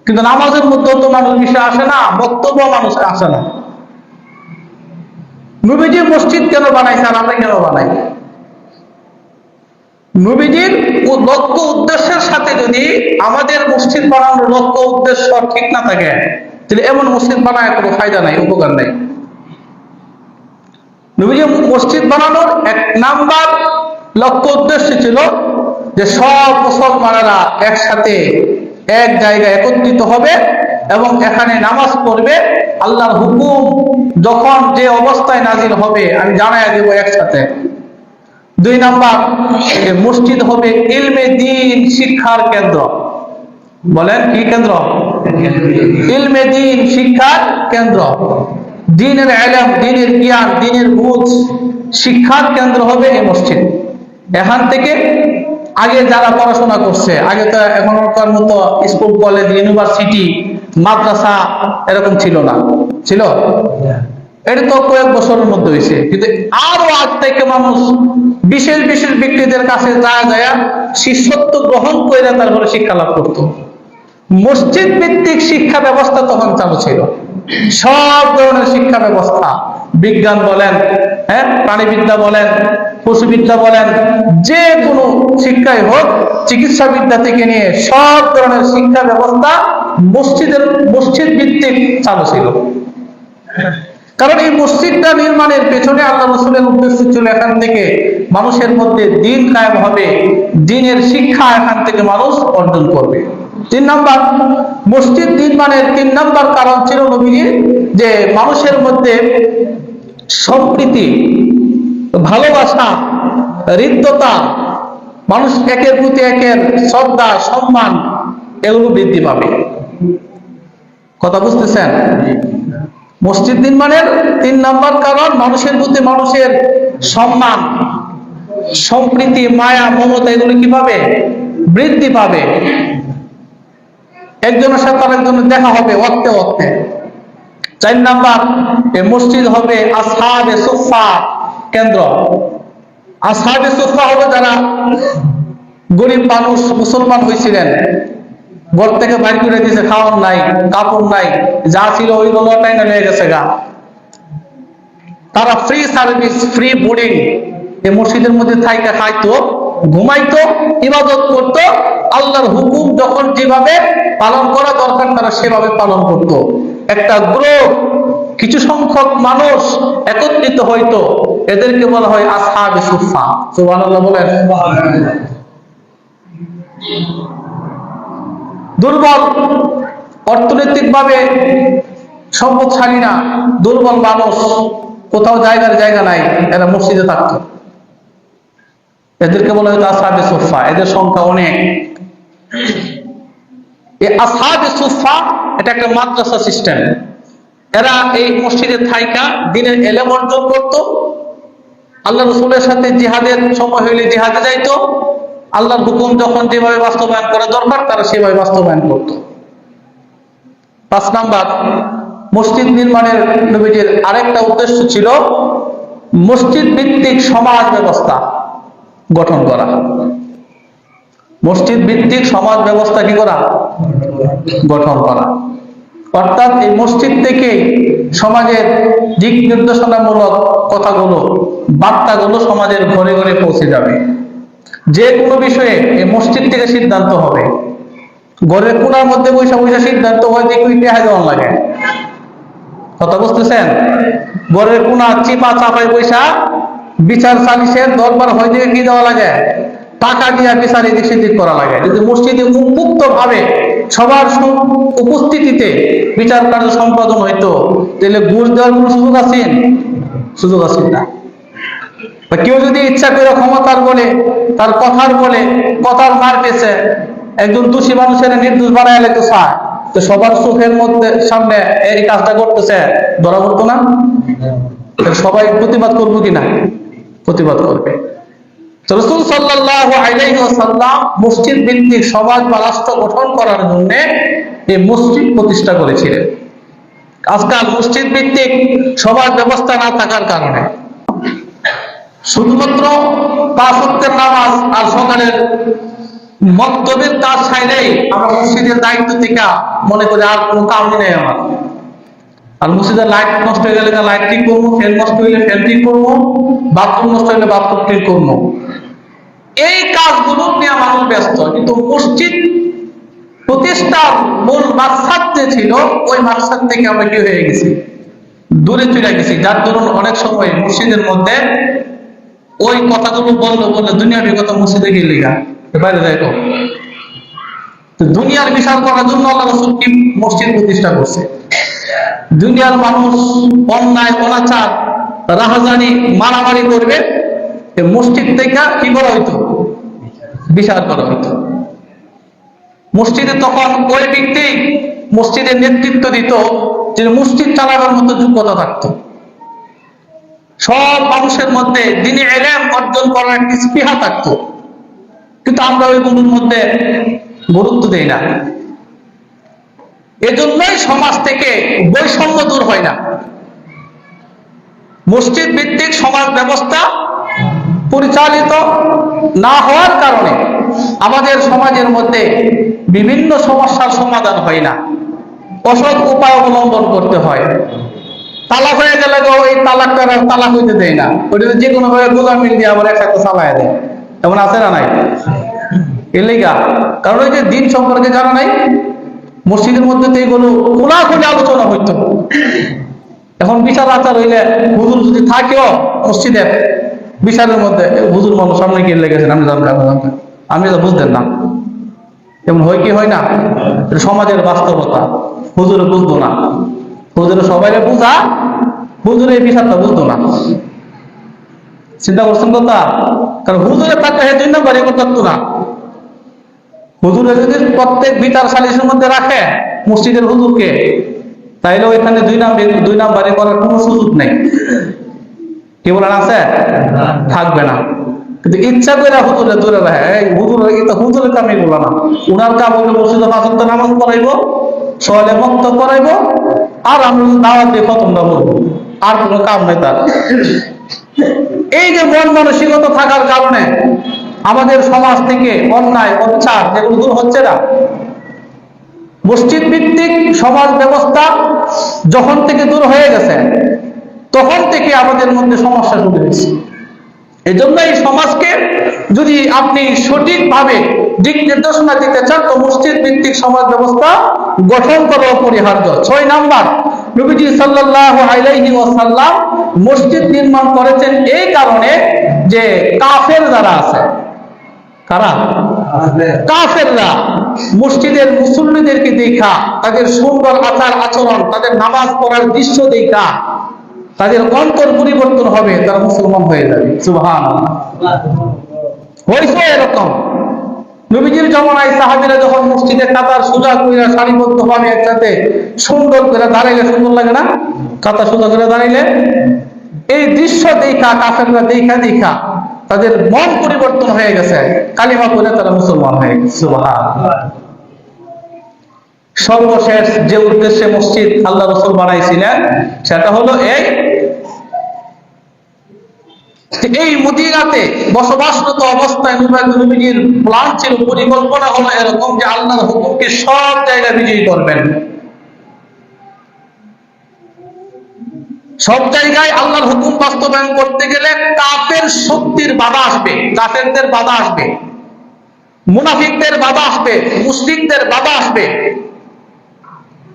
কিন্তু নামাজের মধ্যেও তো মানুষ বিষয় আসে না, বক্তব্য মানুষ আসে না। নবীজি মসজিদ কেন বানাইছে আর আমরা কেন বানাই? নবীজির লক্ষ্য উদ্দেশ্যের সাথে যদি আমাদের মসজিদ বানানোর লক্ষ্য উদ্দেশ্য ঠিক না থাকে, তাহলে এমন মসজিদ বানায় কোনো ফায়দা নাই, উপকার নাই। নবীজি মসজিদ বানানোর 1 নাম্বার লক্ষ্য উদ্দেশ্য ছিল যে সব মুসলমানেরা একসাথে এক জায়গায় একত্রিত হবে এবং এখানে নামাজ পড়বে। আল্লাহর হুকুম যখন যে অবস্থায় নাজিল হবে আমি জানাই দেব একসাথে। 2 নাম্বার, মসজিদ হবে ইলমে দ্বীন শিক্ষার কেন্দ্র। বলেন কি কেন্দ্র? ইলমে দ্বীন শিক্ষার কেন্দ্র। দ্বীনের ইলম, দ্বীনের জ্ঞান, দ্বীনের বুঝ শিক্ষার কেন্দ্র হবে এই মসজিদ। এখান থেকে আগে যারা পড়াশোনা করছে, আগে তো এখনকার মতো স্কুল, কলেজ, ইউনিভার্সিটি, মাদ্রাসা এরকম ছিল না। ছিল? এটা তো কয়েক বছরের মধ্যে হয়েছে। কিন্তু আরো আগ থেকে মানুষ বিশেষ বিশেষ ব্যক্তিদের কাছে যায় যায় শিষ্যত্ব গ্রহণ করে তারপরে শিক্ষা লাভ করত। মসজিদ ভিত্তিক শিক্ষা ব্যবস্থা তখন চালু ছিল। সব ধরনের শিক্ষা ব্যবস্থা, বিজ্ঞান বলেন, প্রাণীবিদ্যা বলেন, পশুবিদ্যা বলেন, যে কোনো শিক্ষাই হোক, চিকিৎসা বিদ্যা থেকে নিয়ে সব ধরনের শিক্ষা ব্যবস্থা মসজিদ ভিত্তিক চালু ছিল। কারণ এই মসজিদটা নির্মাণের পেছনে আল্লাহ রাসূলের উদ্দেশ্য ছিল এখান থেকে মানুষের মধ্যে দ্বীন কায়েম হবে, দ্বীনের শিক্ষা এখান থেকে মানুষ অর্জন করবে। 3 নাম্বার, মসজিদ নির্মাণের 3 নাম্বার কারণ ছিল নবীজির যে মানুষের মধ্যে সম্প্রীতি, ভালোবাসা, হৃদ্যতা, মানুষ একের প্রতি একের শ্রদ্ধা, সম্মান এগুলো বৃদ্ধি পাবে। কথা বুঝতেছেন? মসজিদ নির্মাণের 3 নাম্বার কারণ মানুষের প্রতি মানুষের সম্মান, সম্প্রীতি, মায়া, মমতা এগুলো কি পাবে? বৃদ্ধি পাবে। একজনের সাথে আরেকজনের দেখা হবে ওয়াক্তে ওয়াক্তে। 4 নাম্বার, এই মসজিদ হবে আসহাবে সুফফা কেন্দ্র। আসহাবে সুফফা হবে যারা গরিব মানুষ, মুসলমান হয়েছিলেন, ঘর থেকে বাইর করে দিয়েছে, খাওয়ার নাই, কাপড় নাই, যা ছিল ওইগুলো টাইনা নিয়ে গেছে গা। তারা ফ্রি সার্ভিস, ফ্রি বোর্ডিং এই মসজিদের মধ্যে থাইকা খাইতো, ঘুমাইতো, ইবাদত করতো। আল্লাহর হুকুম যখন যেভাবে পালন করা দরকার তারা সেভাবে পালন করত। একটা গ্রুপ, কিছু সংখ্যক মানুষ একত্রিত হইতো, এদেরকে বলা হয় আসহাবে সুফফা। সুবহানাল্লাহ বলেন। দুর্বল, অর্থনৈতিকভাবে সম্পদশালী না, দুর্বল মানুষ, কোথাও জায়গা নাই, এরা মসজিদে থাকতো। এদেরকে বলা হয়তো আসহাবে সুফফা। এদের সংখ্যা অনেক। এই আসহাবে সুফফা এটা একটা মাদ্রাসা সিস্টেম। এরা এই মসজিদে থাইকা দ্বীনের ইলম অর্জন করত। আল্লাহ রাসূলের সাথে জিহাদের সময় হইলে জিহাদে যাইতো। আল্লাহর হুকুম যখন যেভাবে বাস্তবায়ন করা দরকার তারা সেভাবে বাস্তবায়ন করত। 5 নাম্বার, মসজিদ নির্মাণের নবীজির আরেকটা উদ্দেশ্য ছিল মসজিদ ভিত্তিক সমাজ ব্যবস্থা গঠন করা। মসজিদ ভিত্তিক সমাজ ব্যবস্থা কি করা? গঠন করা। অর্থাৎ এই মসজিদ থেকে সমাজের দিক নির্দেশনামূলক কথাগুলো, বার্তাগুলো সমাজের ঘরে ঘরে পৌঁছে যাবে। যে কোনো বিষয়ে এই মসজিদ থেকে সিদ্ধান্ত হবে। ঘরের কোনার মধ্যে বৈশা বৈশা সিদ্ধান্ত হয় যে কি পেঁয়াজ দেওয়ার লাগে, কথা বুঝতেছেন? ঘরের কোনা চিপা চাপাই বৈশা বিচার সালিশের দরবার হয় যে কি দেওয়া লাগে, টাকা দিয়া বিচার এদিক সেদিক করা লাগে। যদি মসজিদে উন্মুক্ত ভাবে সবার উপস্থিতিতে বিচার কার্য সম্পাদন হইতো, তাহলে ঘুষ দেওয়ার কোন সুযোগ আছে? সুযোগ আছে না। কেউ যদি ইচ্ছা করে ক্ষমতার বলে, তার কথার বলে, কথার মার পেছে একজন দোষী মানুষের নির্দোষ বানায় লেগে চায়, তো সবার চোখের মধ্যে সামনে এই কাজটা করতেছে, ধরা পড়তো না? সবাই প্রতিবাদ করবো কিনা? প্রতিবাদ করবে। রাসূল সাল্লাল্লাহু আলাইহি ওয়াসাল্লাম মসজিদ ভিত্তিক সমাজ বা রাষ্ট্র গঠন করার জন্য এই মসজিদ প্রতিষ্ঠা করেছিলেন। আজকাল মসজিদ ভিত্তিক সমাজ ব্যবস্থা না থাকার কারণে শুধুমাত্র 5 ওয়াক্তের নামাজ আর সকালের মক্তবের কাজ ছাইলেই আমরা মসজিদের দায়িত্ব থেকে মনে করি আর কোনো কাম নেই আমার। আর মসজিদের লাইট নষ্ট হয়ে গেলে লাইট ঠিক করবো, ফ্যান নষ্ট হইলে ফ্যান ঠিক করবো, বাথরুম নষ্ট হইলে বাথরুম ঠিক করবো। এই কাজগুলো নিয়ে মানুষ ব্যস্ত। কিন্তু মসজিদ প্রতিষ্ঠার মূল মাকসাদ যে ছিল, ওই মাকসাদ থেকে আমরা কি হয়ে গেছি? দূরে চলে গেছি। যার দরুন অনেক সময় মসজিদের মধ্যে ওই কথাগুলো বললে দুনিয়ার কথা মসজিদে গিয়ে লেখা বাইরে দেখো। দুনিয়ার বিচার করার জন্য আল্লাহ রাসূল কি মসজিদ প্রতিষ্ঠা করছে। দুনিয়ার মানুষ অন্যায় অনাচার রাহাজানি মারামারি করবে, মসজিদ থেকে কি করা হইতো? বিচার করা হইতো। মসজিদে তখন ওই ব্যক্তি মসজিদের নেতৃত্ব দিত যে মসজিদ চালাবার মতো যোগ্যতা থাকতো। সব মানুষের মধ্যে দ্বীনি ইলম অর্জন করার একটি স্পৃহা থাকতো, কিন্তু আমরা ওইগুলোর মধ্যে গুরুত্ব দেই না। এজন্যই সমাজ থেকে বৈষম্য দূর হয় না। মসজিদ ভিত্তিক সমাজ ব্যবস্থা পরিচালিত না হওয়ার কারণে আমাদের সমাজের মধ্যে বিভিন্ন সমস্যার সমাধান হয় না। অসৎ উপায় অবলম্বন করতে হয়। তালাক হয়ে গেলে ওই তালাকটা তালাক হইতে দেয় না, ওইটা যে কোনো ভাবে গোলামি দিয়ে আবার একসাথে চালায় দেয়। এমন আছে না নাই? এর লেগা কারণ ওই যে দিন সম্পর্কে জানা নাই, মসজিদের মধ্যে তো এইগুলো খোলাখুলি আলোচনা হইতো। এখন বিচার আচার হইলে হুজুর যদি থাকেও মসজিদের বিচারের মধ্যে, হুজুর মানুষ সামনে গিয়ে লেগেছেন, আপনি তো বুঝতেন না। এমন হয় কি হয় না? সমাজের বাস্তবতা। হুজুরে বুঝতো না, হুজুরে সবাই বুঝা, হুজুরে এই বিচারটা বুঝতো না। চিন্তা করছেন কথা? কারণ হুজুরে থাকলে হে 2 নম্বর এ করতে না। হুজুরে যদি প্রত্যেক বিচার সালিসের মধ্যে রাখে মসজিদের হুজুরকে, তাইলে ওইখানে 2 নম্বরে করার কোনো সুযোগ নেই। কি বলেন আছে? থাকবে না। কিন্তু ইচ্ছা করে হুজুরে দূরে রাখে। এই হুজুরের কাম এগুলো না। উনার কাম হলো মসজিদে 5 ওয়াক্ত নামাজ পড়াইবো, সকালে বক্তব্য পড়াইবো, আর আমরা দাওয়াত দিয়ে খতমটা বলবো, আর কোনো কাম নেই তার। এই যে মন মানসিকতা থাকার কারণে আমাদের সমাজ থেকে অন্যায় অত্যাচার যেগুলো দূর হচ্ছে না। মসজিদ ভিত্তিক সমাজ ব্যবস্থা যখন থেকে দূর হয়ে গেছে, তখন থেকে আমাদের মধ্যে সমস্যা শুরু হয়েছে। এই জন্য এই সমাজকে যদি আপনি সঠিকভাবে দিক নির্দেশনা দিতে চান, তো মসজিদ ভিত্তিক সমাজ ব্যবস্থা গঠন করা অপরিহার্য। 6 নাম্বার, নবীজি সাল্লাল্লাহু আলাইহি ওয়াসাল্লাম মসজিদ নির্মাণ করেছেন এই কারণে যে কাফের যারা আছে, কারা? কাফেররা মসজিদের মুসল্লিদেরকে দেখা, তাদের সুন্দর আচার আচরণ, তাদের নামাজ পড়ার দৃশ্য দেখা তাদের অন্তর পরিবর্তন হবে, তারা মুসলমান হয়ে যাবে। সুবহানাল্লাহ। হয়েছে এরকম। নবীজির জামানায় সাহাবীরা যখন মসজিদে কাতার সোজা করে সারিবদ্ধভাবে একসাথে সুন্দর করে দাঁড়াইলে সুন্দর লাগে না? কাতার সোজা করে দাঁড়াইলে এই দৃশ্য দেখা কাফেররা দেখা তাদের মন পরিবর্তন হয়ে গেছে, কালিমা পড়ে তারা মুসলমান হয়ে গেছে। সুবহানাল্লাহ। সর্বশেষ যে উদ্দেশ্যে মসজিদ আল্লাহ রাসূল বানাইছিলেন, সেটা হলো এই এই মদিনাতে বসবাসরত অবস্থায় নবীজির প্ল্যান ছিল, পরিকল্পনা হলো এরকম যে আল্লাহর হুকুমকে সব জায়গায় বিজয়ী করবেন। সব জায়গায় আল্লাহর হুকুম বাস্তবায়ন করতে গেলে কাফের শক্তির বাধা আসবে, কাফেরদের বাধা আসবে, মুনাফিকদের বাধা আসবে, মুশরিকদের বাধা আসবে।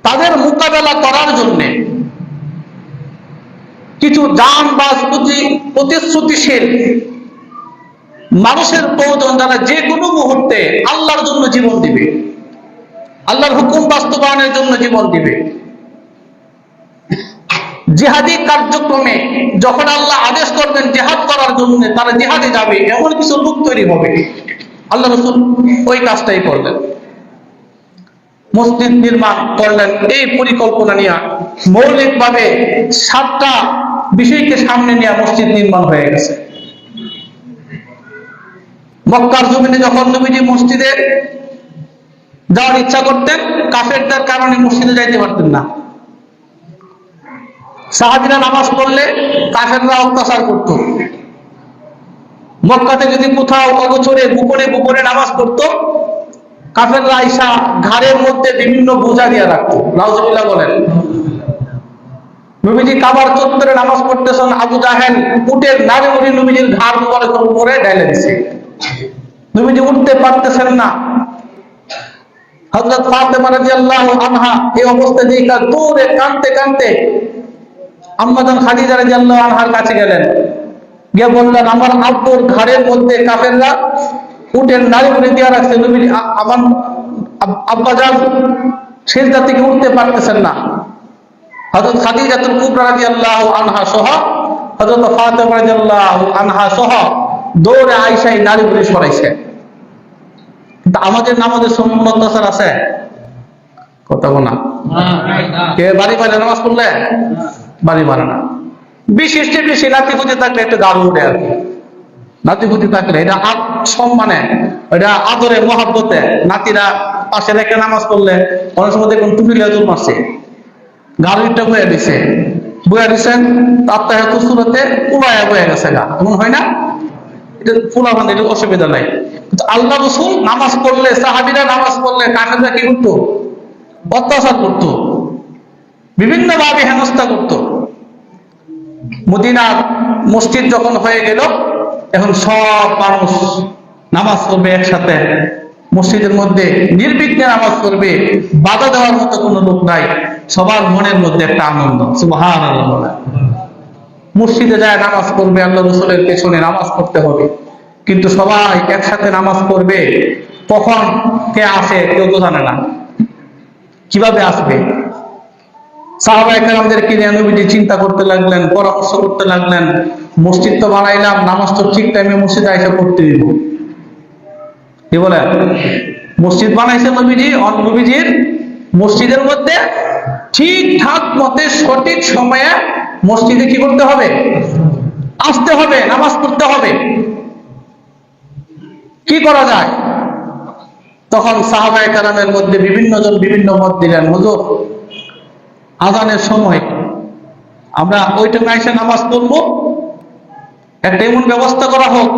তাদের মোকাবেলা করার জন্য কিছু জানবাজ প্রতিশ্রুতিশীল মানুষের প্রয়োজন, যারা যে কোনো মুহূর্তে আল্লাহর জন্য জীবন দিবে, আল্লাহর হুকুম বাস্তবায়নের জন্য জীবন দিবে। জিহাদি কার্যক্রমে যখন আল্লাহ আদেশ করবেন জিহাদ করার জন্য, তারা জিহাদে যাবে, এমন কিছু লোক তৈরি হবে। আল্লাহ রাসূল ওই কাজটাই করলেন, মসজিদ নির্মাণ করলেন। এই পরিকল্পনা নিয়ে মৌলিকভাবে 7টা বিষয়কে সামনে নিয়ে মসজিদ নির্মাণ হয়ে গেছে। মক্কার জমিনে যখন নবীজি মসজিদে যাওয়ার ইচ্ছা করতেন, কাফেরদের কারণে মসজিদে যাইতে পারতেন না। সাহাবীরা নামাজ পড়লে কাফেররা অত্যাচার করত। মক্কাতে যদি কোথাও অগোচরে গোপনে নামাজ পড়তো, কাফেররা আইসা ঘাড়ের মধ্যে বিভিন্ন বোঝা দিয়ে রাখতো। নাউজুবিল্লাহ বলেন। নবীজি কাবার চত্বরে নামাজ পড়তেছেন, আবু জাহেল উটের নাড়ি মুড়ি নবীজির ঘাড় উপরে ডাইলে দিছে। নবীজি উঠতে পারতেছেন না। হযরত ফাতেমা রাদিয়াল্লাহু আনহা এই অবস্থায় দেখা দৌড়ে কাঁদতে আম্মা জান খাদিজা রাদিয়াল্লাহু আনহার কাছে গেলেন, গিয়ে বললেন, আমার আব্বুর ঘাড়ের মধ্যে কাফেররা উটের নাড়ি মুড়ি দিয়ে রাখছে, নবীজি আমার আব্বা জান সিজদা থেকে উঠতে পারতেছেন না। হযরত খাদিজাতুল কুবরা রাদিয়াল্লাহু আনহা সহ হযরত ফাতেমা রাদিয়াল্লাহু আনহা সহ দৌড়ে আয়েশা এই নাড়ি মুড়ি সরাইছে। কিন্তু আমাদের নামাজের সুন্নত আছে কথা বলা, কে বাড়ি নামাজ পড়লে বাড়ি মারে না। বিশেষ বেশি নাতিপুতি থাকলে একটু গাড়ি উঠে আর কি, নাতিপুতি থাকলে এটা সম্মানে, এটা আদরে মহাব্বতে নাতিরা পাশে রেখে নামাজ পড়লে অনেক সময় দেখুন টুপি লেজুর মারছে, গাড়িটা বয়ে দিচ্ছেন তার সুরতে উড়াইয়া বয়ে গেছে গা, এমন হয় না? এটা ফুলা মানে অসুবিধা নাই। কিন্তু আল্লাহ রাসূল নামাজ পড়লে, সাহাবীরা নামাজ পড়লে কাফেররা কি করতো? অত্যাচার করতো, বিভিন্ন ভাবে হেনস্থা করতো। মদিনার মসজিদ যখন হয়ে গেল, এখন সব মানুষ নামাজ পড়বে একসাথে, মসজিদের মধ্যে নির্বিঘ্নে নামাজ পড়বে, বাধা দেওয়ার মতো কোনো লোক নাই। সবার মনের মধ্যে একটা আনন্দ, সুবহানাল্লাহ। মসজিদে যায় নামাজ পড়বে, আল্লাহ রাসূলের পেছনে নামাজ পড়তে হবে, কিন্তু সবাই একসাথে নামাজ পড়বে। কখন কে আসে কেউ তো জানে না, কিভাবে আসবে। সাহাবায়ে কেরামদেরকে নিয়ে নবীজি চিন্তা করতে লাগলেন, পরামর্শ করতে লাগলেন, মসজিদ তো বানাইলাম, নামাজ তো ঠিক টাইমে মসজিদে আইসা পড়তে দিব। কি বলে? মসজিদ বানাইছে নবীজি, নবীজির মসজিদের মধ্যে ঠিকঠাক মতে সঠিক সময়ে মসজিদে কি করতে হবে? আসতে হবে, নামাজ পড়তে হবে। কি করা যায়? তখন সাহাবায়ে কেরামের মধ্যে বিভিন্ন জন বিভিন্ন মত দিলেন। হুজুর, আযানের সময় আমরা ওইটা এসে নামাজ পড়বো, একটা এমন ব্যবস্থা করা হোক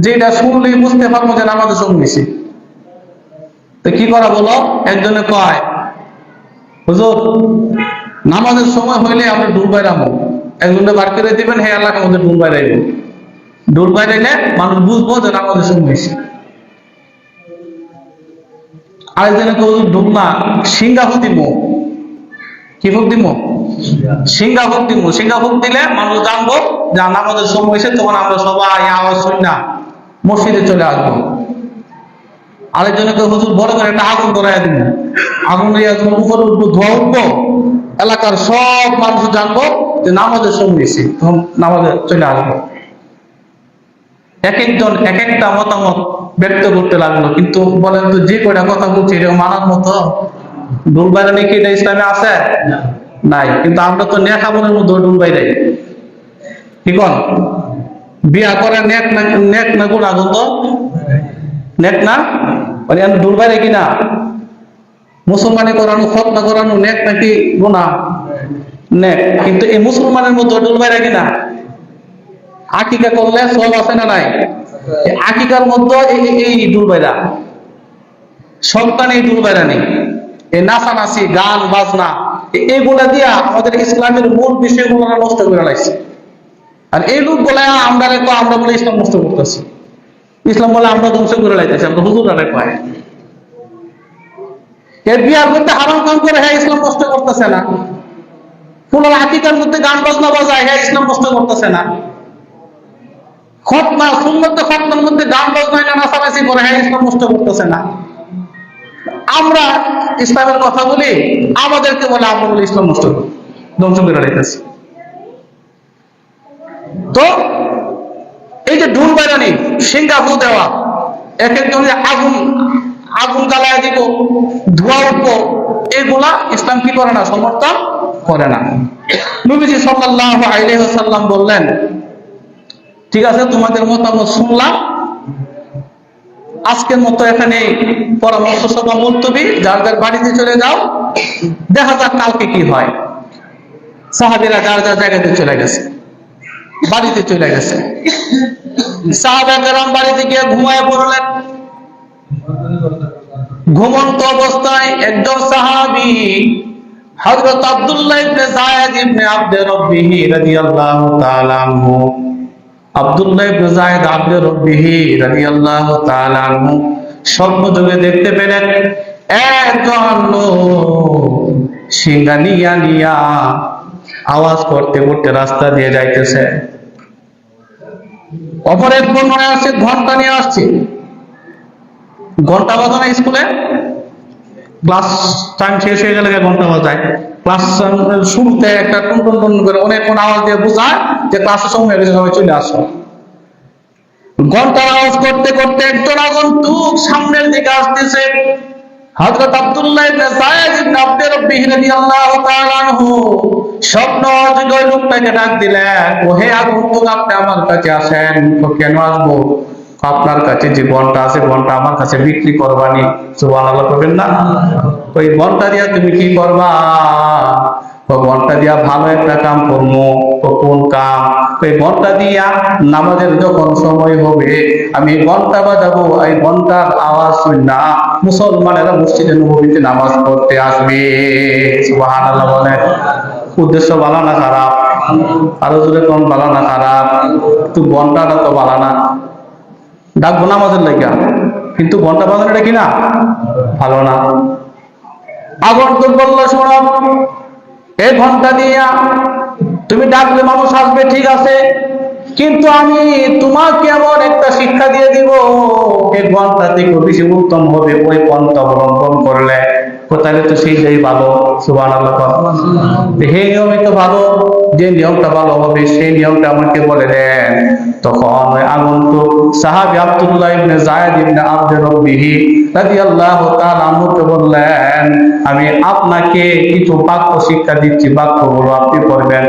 যেটা শুনলেই বুঝতে পারবো যে নামাজের সময় হয়েছে। তো কি করা বলো? একজনে কয়, হুজুর নামাজের সময় হইলে আমরা ডুল বাইরামো, একজনে বার করে দিবেন, হে এলাকার মধ্যে ডুল বাইরাইব। ডুল বাইরাইলে মানুষ বুঝবো যে নামাজের সময় হয়েছে। আরেকজনে কেউ ডুল না, সিঙ্গা ফুক দিব। কি ফুক দিব? সিঙ্গা ফুক দিব। সিঙ্গা ফুক দিলে মানুষ জানবো যে নামাজের সময় হয়েছে, তখন আমরা সবাই আওয়াজ শুনি না মসজিদে চলে আসবো। আরেকজনে কেউ হুজুর বড় করে একটা আগুন ধরাইয়া দিব, আগুন দিয়ে উপরে উঠবো, ধোয়া উঠবো, এলাকার সব মানুষ জানবো যে নামাজের সময় হয়েছে, তখন নামাজে চলে আসবো। এক একজন এক একটা মতামত ব্যক্ত করতে লাগলো। কিন্তু বলেন তো, যে কয়টা কথা বলছি এটা মানার মতো? ডুল বাইরানি কি এটা ইসলামে আছে? নাই। কিন্তু আমরা তো নেশা মনের মধ্যে ডুল বাইরাই। কি কন? বিয়া করে নেক না গুণ আগুন তো নেক না, মানে ডুল বাইরে কিনা? মুসলমানি করানো, খতনা করানো নেক নাকি গুনাহ? নেক। কিন্তু এই মুসলমানের মধ্যে ডুল বাইরে কিনা? আকিকা করলে সব আছে না নাই? আকিকার মধ্যে এই ডুলবাইরা সন্তান, এই ডুলবাইরা নেই, এই নাচানাচি গান বাজনা এইগুলা দিয়া আমাদের ইসলামের মূল বিষয়গুলো নষ্ট করে লাগছে। আর এই লোক বলে আমরা বলে ইসলাম নষ্ট করতেছি, ইসলাম বলে আমরা ধ্বংস করে লাইতেছি, আমরা হুজুরারে কয়। এর বিয়ার মধ্যে হারাম কাম করে, হ্যাঁ ইসলাম নষ্ট করতেছে না। পুরো আকিকার মধ্যে গান বাজনা বাজায়, হ্যাঁ ইসলাম নষ্ট করতেছে না। খতনা সুন্নতে খতনার মধ্যে গান বাজনা নাচানাচি করে, হ্যাঁ ইসলাম নষ্ট করতেছে না। আমরা ইসলামের কথা বলি, আমাদেরকে বলে আমরা বলি ইসলাম নষ্ট করি, ধ্বংস করে লাইতেছি। তো এই যে ঢুল বাইরানি, সিঙ্গাফু দেওয়া, এক একজন আগুন জ্বালায় দিব, ধোঁয়া উঠবো, এগুলা ইসলাম কি করে না, সমর্থন করে না। নবীজি সাল্লাল্লাহু আলাইহি ওয়াসাল্লাম বললেন, ঠিক আছে তোমাদের মতামত শুনলাম, আজকের মতো এখানে পরামর্শ সভা মুলতবি, যার যার বাড়িতে চলে যাও, দেখা যাক কালকে কি হয়। সাহাবীরা যার যার জায়গাতে চলে গেছে, বাড়িতে চলে গেছে। সাহাবা কেরাম বাড়িতে গিয়ে ঘুমায় পড়লেন। ঘুমন্ত অবস্থায় একজন সাহাবী হযরত আব্দুল্লাহ ইবনে যায়েদ ইবনে আব্দে রব্বিহি রাদিয়াল্লাহু তাআলা আনহু, আব্দুল্লাহ ইবনে যায়েদ আব্দে রব্বিহি রাদিয়াল্লাহু তাআলা আনহু স্বপ্ন যোগে দেখতে পেলেন একজন লোক সিংহা নিয়া আওয়াজ করতে করতে রাস্তা দিয়ে যাইতেছে। অপর এক বর্ণনায় আসছে ঘন্টা নিয়ে আসছে। ঘন্টা বাজানো স্কুলে ক্লাস টাইম শেষ হয়ে গেলে ঘন্টা বাজায়, ক্লাস শুরুতে একটা টুন টুন টুন করে অনেকক্ষণ আওয়াজ দিয়ে বোঝায় যে ক্লাসের সময় হয়ে গেছে, সবাই চলে আসো। ঘন্টার আওয়াজ করতে করতে একজন আগন্তুক সামনের দিকে আসতেছে। হযরত আব্দুল্লাহ ইবনে যায়েদ ইবনে আব্দে রব্বিহি রাদিয়াল্লাহু তাআলা আনহু স্বপ্ন যোগে লোকটাকে ডাক দিলেন, ও হে আগন্তুক, আপনি আমার কাছে আসেন। তো কেন আসবো? আপনার কাছে যে ঘন্টা আছে, ঘন্টা আমার কাছে বিক্রি করবানি। সুবহানাল্লাহ করবেন না? ওই ঘন্টা দিয়া তুমি কি করবা? ও ঘন্টা দিয়া ভালো একটা কাম করবো। কোন কাম? ওই ঘন্টা দিয়া নামাজের যখন সময় হবে আমি ঘন্টা বাজাবো, এই ঘন্টার আওয়াজ শুননা মুসলমানেরা মসজিদে নববীতে নামাজ পড়তে আসবে। সুবহানাল্লাহ বলেন। উদ্দেশ্য ভালো না খারাপ? আরো জোরে কোন ভালো না খারাপ? তো ঘন্টাটা তো ভালো না, ডাকবো নামাজের লাগিয়া, কিন্তু ঘন্টা বাজানোটা কি না ভালো না। আগন্তুক বলল, শোনো, এই ঘন্টা দিয়া তুমি ডাকলে মানুষ আসবে, ঠিক আছে, কিন্তু আমি তোমাকে এমন একটা শিক্ষা দিয়ে দিব, এই ঘন্টা থেকে বেশি উত্তম হবে ওই পন্থা অবলম্বন করলে। তাহলে তো সেইটাই ভালো। সুবহানাল্লাহ। হে নিয়মই তো ভালো, যে নিয়মটা ভালো হবে সেই নিয়মটা আমাকে বলে দেন। তখন ওই আগন্তুক সাহাবী আব্দুল্লাহ ইবনে যায়েদ ইবনে আব্দে রব্বিহি রাদিয়াল্লাহু তাআলা আনহুকে বললেন, আমি আপনাকে কিছু বাক্য শিক্ষা দিচ্ছি, বাক্যগুলো আপনি পড়বেন।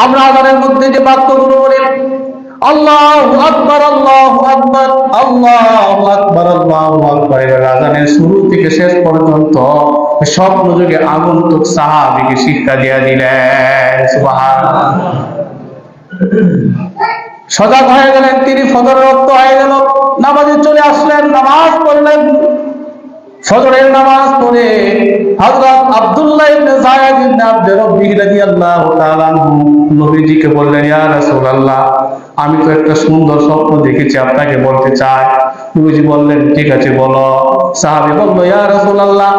আমরা আযানের মধ্যে যে বাক্যগুলো বলি, আল্লাহু আকবার, আল্লাহু আকবার, আল্লাহু আকবার, আল্লাহু আকবার, এর আযানের শুরু থেকে শেষ পর্যন্ত স্বপ্ন যুগে আগন্তুক সাহাবীকে শিক্ষা দিয়ে দিলেন। সুবহানাল্লাহ। সজাগ হয়ে গেলেন তিনি, ফজর রক্ত হয়ে গেল, নামাজে চলে আসলেন, নামাজ পড়লেন। ফজরের নামাজ পড়ে হযরত আব্দুল্লাহ ইবনে যায়েদ ইবনে আব্দে রব্বিহি রাদিয়াল্লাহু তাআলা আনহু নবীজিকে বললেন, ইয়া রাসূলুল্লাহ, আমি তো একটা সুন্দর স্বপ্ন দেখেছি, আপনাকে বলতে চাই। নবীজি বললেন, ঠিক আছে বলো। সাহাবী বলল, ইয়া রাসূলুল্লাহ,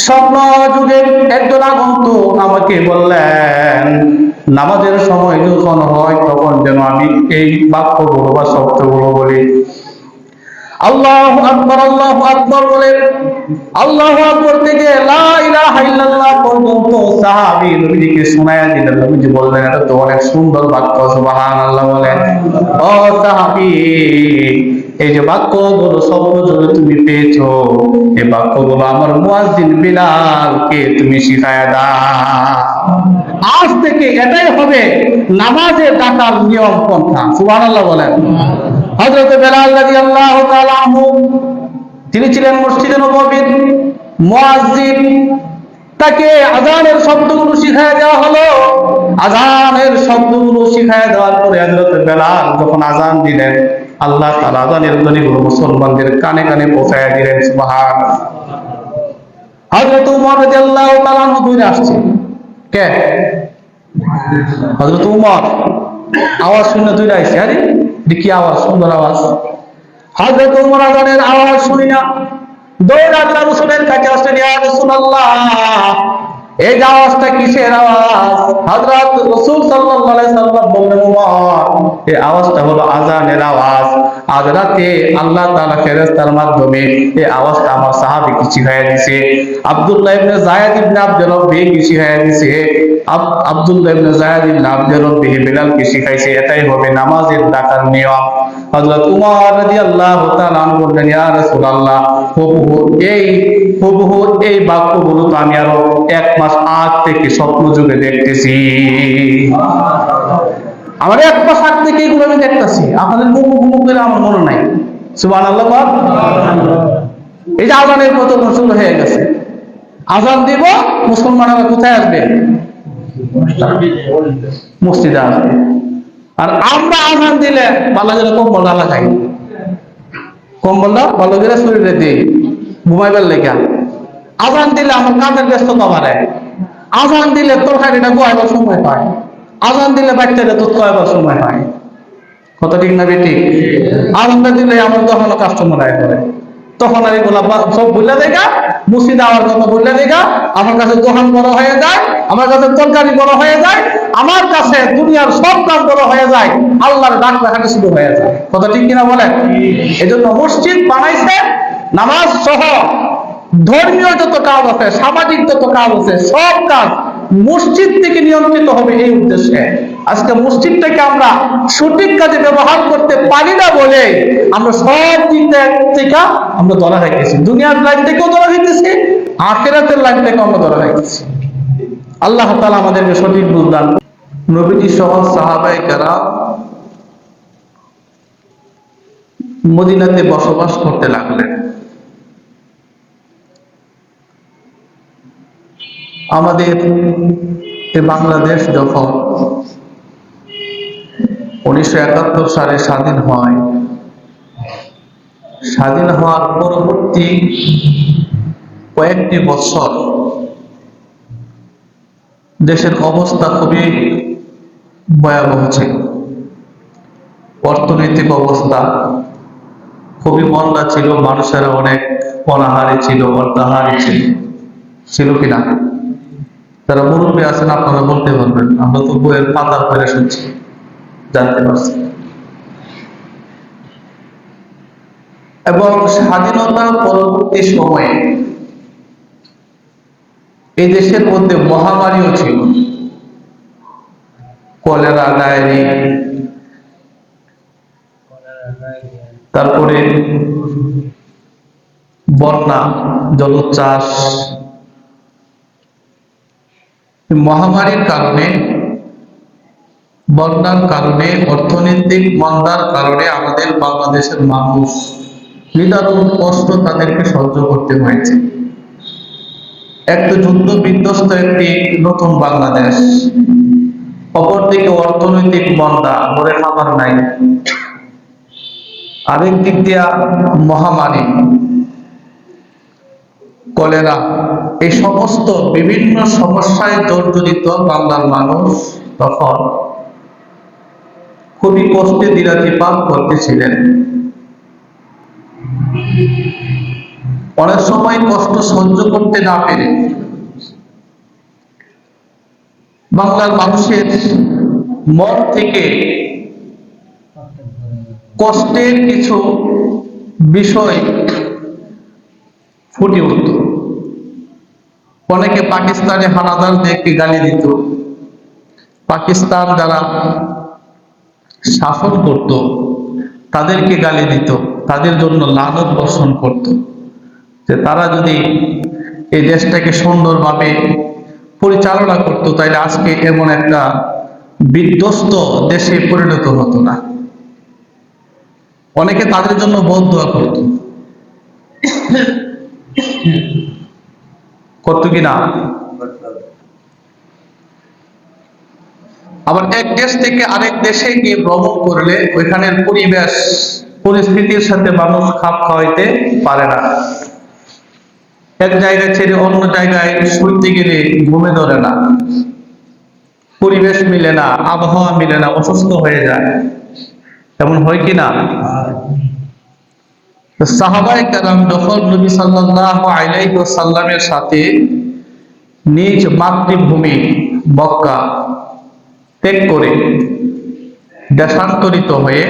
স্বপ্ন যুগে একজন আগন্তুক আমাকে বললেন নামাজের সময় যখন হয় তখন যেন আমি এই বাক্যগুলো বা শব্দগুলো বলি। আল্লাহু আকবার, আল্লাহু আকবার বলে আল্লাহু আকবার থেকে লা ইলাহা ইল্লাল্লাহ পর্যন্ত সাহাবী নবীজিকে শোনায়া দিলেন। নবীজি বললেন, এটা তো অনেক সুন্দর বাক্য। সুবহানাল্লাহ বলেন। ও সাহাবী, এই যে বাক্যগুলো শব্দ যুগে তুমি পেয়েছো, এই বাক্যগুলো আমার মুয়াজ্জিন বিলালকে তুমি শিখায়া দাও। আজ থেকে এটাই হবে নামাজে ডাকার নিয়ম পন্থা। সুবহানাল্লাহ বলেন। হযরত বেলাল রাদিয়াল্লাহু তাআলা আনহু তিনি ছিলেন মসজিদে নববীর মুয়াজ্জিন। তাকে আজানের শব্দগুলো শিখায় দেওয়া হলো। আজানের শব্দগুলো শিখায় দেওয়ার পরে হযরত বেলাল যখন আজান দিলেন, আল্লাহ তাআলা আজানের ধ্বনিগুলো মুসলমানদের কানে কানে পৌঁছায় দিলেন। সুবহানাল্লাহ। হযরত উমর রাদিয়াল্লাহু তাআলা দূরে আসছে। কে? হযরত উমর আওয়াজ শুনে দূরে আসছে। আরে দেখি আওয়াজ, সুন্দর আওয়াজ। হযরত উমর আজানের আওয়াজ শুনি না, দৌড়ে আল্লাহ রাসূলের কাছে আসলেন, ইয়া রাসূলুল্লাহ, এই যে আওয়াজটা কিসের আওয়াজ? হযরত রাসূল সাল্লাল্লাহু আলাইহি সাল্লাম বললেন, উমর, এই আওয়াজটা হলো আযানের আওয়াজ। আজ রাতে আল্লাহ তাআলা ফেরেশতার মাধ্যমে এই আওয়াজটা আমার সাহাবীকে শিখাইয়া দিয়েছে। আব্দুল্লাহ ইবনে যায়েদ ইবনে আব্দুর রাব্বি কি শিখাইয়া দিয়েছে, আব্দুল্লাহ ইবনে যায়েদ ইবনে আব্দুর রাব্বি বেলালকে শিখাইছে। এটাই হবে নামাজের ডাকার নিয়ম। হযরত উমর রাদিয়াল্লাহু তাআলা আনহু বললেন, ইয়া রাসূলুল্লাহ, হুবহু এই বাক্যগুলো তো আমি আরো 1 মাস আগ থেকে স্বপ্ন যুগে দেখতেছি। আমার 1 মাস আগ থেকে এগুলো আমি দেখতেছি, আপনাদের হুবহু করে আমার মনে নাই। সুবহানাল্লাহ। এই যে আজানের মতো শুরু হয়ে গেছে, আজান দিব, মুসলমানরা কোথায় আসবে? মসজিদে আসবে। আর আমরা আজান দিলে ভালো করে কম্বলটা লাগাই, কম্বলটা ভালো করে শরীরে দিই ঘুমাইবার লেখা। আজান দিলে আমার কাজের ব্যস্ততা বাড়ে। আজান দিলে তরকারিটা গোয়াইবার সময় পায়। আজান দিলে বাচ্চাটা দুধ খাওয়াবার সময় পায়। কত ঠিক না বেটি? আজানটা দিলে আমার তখন কাস্টমার আয় করে, তখন আর এগুলা সব ভুলে দেখা, মসজিদে আমার কথা ভুলে দেখা, আমার কাছে দোকান বড় হয়ে যায়, আমার কাছে তরকারি বড় হয়ে যায়, আমার কাছে দুনিয়ার সব কাজ বড় হয়ে যায়, আল্লাহর ডাক দেখাটা শুরু হয়ে যায়। কথা ঠিক কিনা বলেন? এই জন্য মসজিদ বানাইছে নামাজ সহ ধর্মীয় যত কাজ আছে, সামাজিক যত কাজ আছে, সব কাজ মসজিদ থেকে নিয়ন্ত্রিত হবে এই উদ্দেশ্যে। আজকে মসজিদটাকে আমরা সঠিক কাজে ব্যবহার করতে পারি না বলে আমরা সব দিক থেকে আমরা ধরা খাইতেছি। দুনিয়ার লাইন থেকেও ধরা খাইতেছি, আখিরাতের লাইন থেকেও আমরা ধরা খাইতেছি। আল্লাহ তাআলা আমাদেরকে সঠিক বুঝ দান করুন। নবীজি সহ সাহাবায়ে কেরাম মদিনাতে বসবাস করতে লাগলেন। আমাদের এই বাংলাদেশ যখন 1971 সালে স্বাধীন হয়, স্বাধীন হওয়ার পরবর্তী কয়েকটি বছর দেশের অবস্থা খুবই ভয়াবহ ছিল। অর্থনৈতিক অবস্থা খুবই মন্দা ছিল, মানুষেরা অনেক অনাহারে ছিল, অর্ধাহারে ছিল। ছিল কিনা? যারা মুরব্বী আছেন আপনারা বলতে পারবেন, আমরা তো বইয়ের পাতার পরে শুনছি, জানতে পারছি। এবং স্বাধীনতা পরবর্তী সময়ে এই দেশের মধ্যে মহামারীও ছিল, কলেরা, ডায়রি, তারপরে বন্যা, জলোচ্ছ্বাস। মহামারীর কারণে, বন্যার কারণে, অর্থনৈতিক মন্দার কারণে আমাদের বাংলাদেশের মানুষ নিদারুণ কষ্ট তাদেরকে সহ্য করতে হয়েছে। একটা যুদ্ধ বিধ্বস্ত একটি নতুন বাংলাদেশ, অপরদিকে অর্থনৈতিক মন্দা, ঘরে খাবার নাই, আরেক দিক দিয়া মহামারী, কলেরা, এই সমস্ত বিভিন্ন সমস্যায় জর্জরিত বাংলার মানুষ তখন খুবই কষ্টে দিনাতিপাত করতেছিলেন। অনেক সময় কষ্ট সহ্য করতে না পেরে বাংলার মানুষের মন থেকে কষ্টের কিছু বিষয় ফুটে উঠত। অনেকে পাকিস্তানে হানাদারদেরকে গালি দিত, পাকিস্তান যারা শাসন করত তাদেরকে গালি দিত, তাদের জন্য লানত বর্ষণ করত, যে তারা যদি এই দেশটাকে সুন্দরভাবে পরিচালনা করত তাহলে আজকে এমন একটা বিধ্বস্ত দেশে পরিণত হতো না। অনেকে তাদের জন্য বদদোয়া করত, করত কিনা? আবার এক দেশ থেকে আরেক দেশে গিয়ে ভ্রমণ করলে ওইখানের পরিবেশ পরিস্থিতির সাথে মানুষ খাপ খাওয়াইতে পারে না। এক জায়গা ছেড়ে অন্য জায়গায় শুইতে গেলে ঘুমে ধরে না, পরিবেশ মিলে না, আবহাওয়া মিলে না, অসুস্থ হয়ে যায়। এমন হয় কি না? সাহাবায়ে কেরাম যখন নবী সাল্লাল্লাহু আলাইহি ওয়াসাল্লামের সাথে নিজ মাতৃভূমি মক্কা ত্যাগ করে দেশান্তরিত হয়ে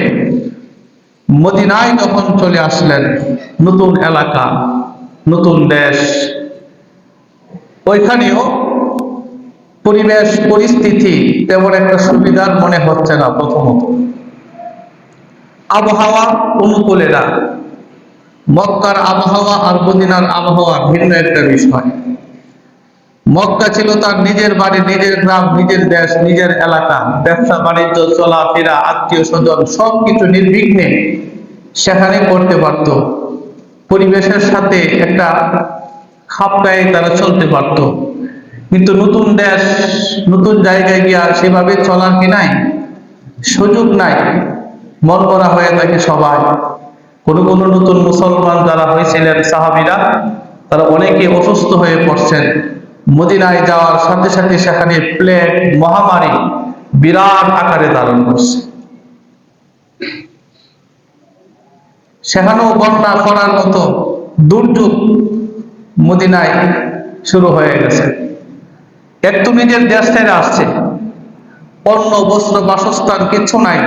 মদিনায় যখন চলে আসলেন, নতুন এলাকা, নতুন দেশ, ওইখানেও পরিবেশ পরিস্থিতি তেমন একটা সুবিধার মনে হচ্ছে না। প্রথমত আবহাওয়া অনুকূলে না। মক্কার আবহাওয়া আর মদিনার আবহাওয়া ভিন্ন একটা বিষয়। মক্কা ছিল তার নিজের বাড়ি, নিজের গ্রাম, নিজের দেশ, নিজের এলাকা, ব্যবসা বাণিজ্য, চলাফেরা, আত্মীয় স্বজন সবকিছু নির্বিঘ্নে সেখানে করতে পারত। পরিবেশের সাথে একটা খাপ খাইয়ে তারা চলতে পারত। কিন্তু নতুন দেশ, নতুন জায়গায় গিয়া সেভাবে চলার কি নাই, সুযোগ নাই। মন করা হয়ে থাকে সবাই। কোনো কোনো নতুন মুসলমান যারা হয়েছিলেন সাহাবীরা, তারা অনেকে অসুস্থ হয়ে পড়ছেন। মদিনায় যাওয়ার সাথে সাথে সেখানে প্লেগ মহামারী বিরাট আকারে ধারণ করছে। সেখানেও বন্যা করার মতো দুর্যোগ মদিনায় শুরু হয়ে গেছে। একটু নিজের দেশ থেকে আসছে, অন্ন বস্ত্র বাসস্থান কিছু নাই,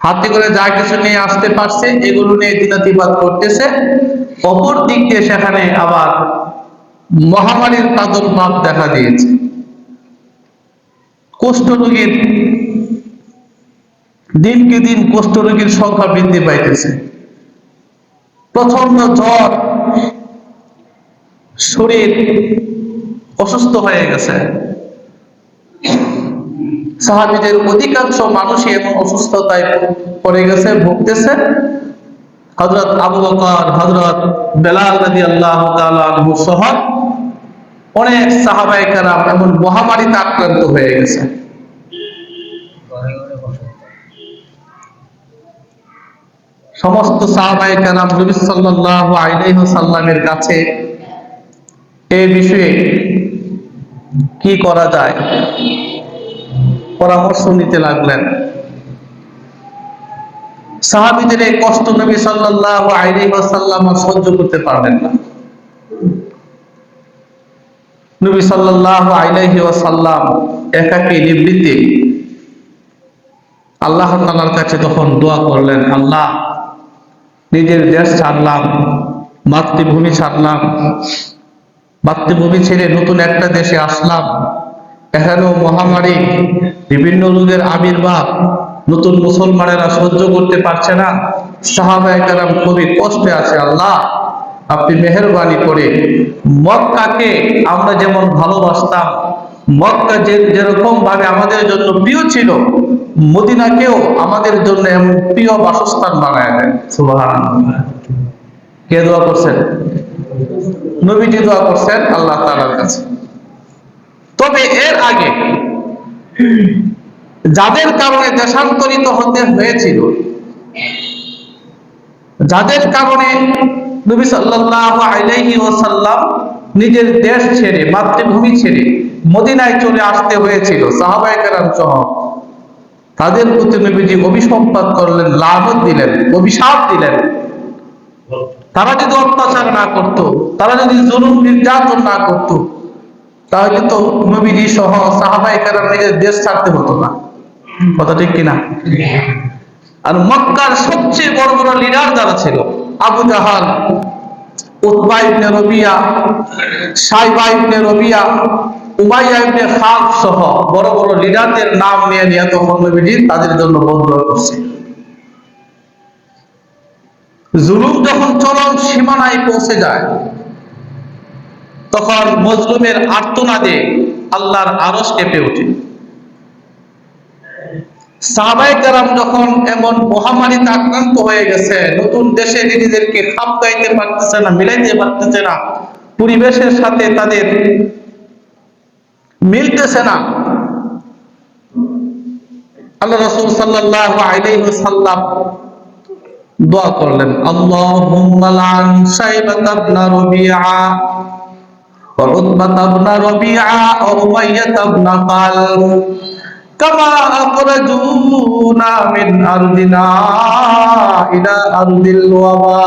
হাতে করে যা কিছু নিয়ে আসতে পারছে এগুলো নিয়ে দিনাতিপাত করতেছে। অপর দিক দিয়ে সেখানে আবার মহামারীর প্রাদুর্ভাব দেখা দিয়েছে। কুষ্ঠরোগীর দিনকে দিন কুষ্ঠরোগীর সংখ্যা বৃদ্ধি পাইতেছে। প্রচন্ড জ্বর, শরীর অসুস্থ হয়ে গেছে। সাহাবীদের অধিকাংশ মানুষই এমন অসুস্থতায় পড়ে গেছে, ভুগতেছে। হযরত আবু বকর, হযরত বেলাল রাদিয়াল্লাহু তাআলা আনহু সহ অনেক সাহাবায়ে কেরাম এমন মহামারীতে আক্রান্ত হয়ে গেছে। সমস্ত সাহাবায়ে কেরাম নবী সাল্লাল্লাহু আলাইহি ওয়াসাল্লামের কাছে এই বিষয়ে কি করা যায় পরামর্শ নিতে লাগলেন। সাহাবীদের এই কষ্ট নবী সাল্লাল্লাহু আলাইহি ওয়াসাল্লাম সহ্য করতে পারলেন না। নবী সাল্লাল্লাহু আলাইহি ওয়াসাল্লাম একাকী নিবৃত্তে আল্লাহ তাআলার কাছে তখন দোয়া করলেন, আল্লাহ, নিজের দেশ ছাড়লাম, মাতৃভূমি ছাড়লাম, মাতৃভূমি ছেড়ে নতুন একটা দেশে আসলাম, এখানেও মহামারী, বিভিন্ন রোগের আবির্ভাব, নতুন মুসলমানেরা সহ্য করতে পারছে না, সাহাবায়ে কেরাম খুবই কষ্টে আছে। আল্লাহ, আপনি মেহেরবানি করে মক্কাকে আমরা যেমন ভালোবাসতাম, মক্কা যেরকম ভাবে আমাদের জন্য প্রিয় ছিল, মদিনাকেও আমাদের জন্য এমন প্রিয় বাসস্থান বানায় দেন। সুবহানাল্লাহ। কে দোয়া করছেন? নবীজি দোয়া করছেন আল্লাহ তাআলার কাছে। তবে এর আগে যাদের কারণে দেশান্তরিত হতে হয়েছিল, যাদের কারণে নবী সাল্লাল্লাহু আলাইহি ওয়াসাল্লাম নিজের দেশ ছেড়ে, মাতৃভূমি ছেড়ে মদিনায় চলে আসতে হয়েছিল, সাহাবায়ে কেরাম সহ, তাদের প্রতি নবীজি অভিসম্পাত করলেন, লানত দিলেন, অভিশাপ দিলেন। তারা যদি অত্যাচার না করত, তারা যদি জুলুম নির্যাতন না করত, তাহলে তো নবীজি সহ সাহাবায়ে কেরাম নিজের দেশ ছাড়তে হতো না। কথা ঠিক কিনা? আর মক্কার সবচেয়ে বড় বড় লিডার যারা ছিল, আবু জাহাল, উতবা ইবনে রবিয়া, সাইবা ইবনে রবিয়া, উমাইয়া ইবনে খালফ সহ বড় বড় লিডারদের নাম নিয়ে নিয়ে তখন নবীজি তাদের জন্য বদয়া করছে। জুলুম যখন চরম সীমানায় পৌঁছে যায়, তখন মজলুমের আর্তনাদে আল্লাহর আরশ কেঁপে ওঠে। সাহাবায়ে কেরাম যখন এমন মহামারীতে আক্রান্ত হয়ে গেছে, নতুন দেশে নিজেদেরকে খাপ খাইতে পারতেছে না, মিলাইতে পারতেছে না, পরিবেশের সাথে তাদের মিলতেছে না, আল্লাহ রাসূল সাল্লাল্লাহু আলাইহি ওয়াসাল্লাম দোয়া করলেন, আল্লাহুম্মা লান শাইবাতা ইবনে রবিআ ওয়া উতবাতা ইবনে রবিআ ওয়া উমাইয়াতা ইবনে খালফ কামা আখরাজুনা মিন আরদিনা ইলা আরদিল ওয়াবা।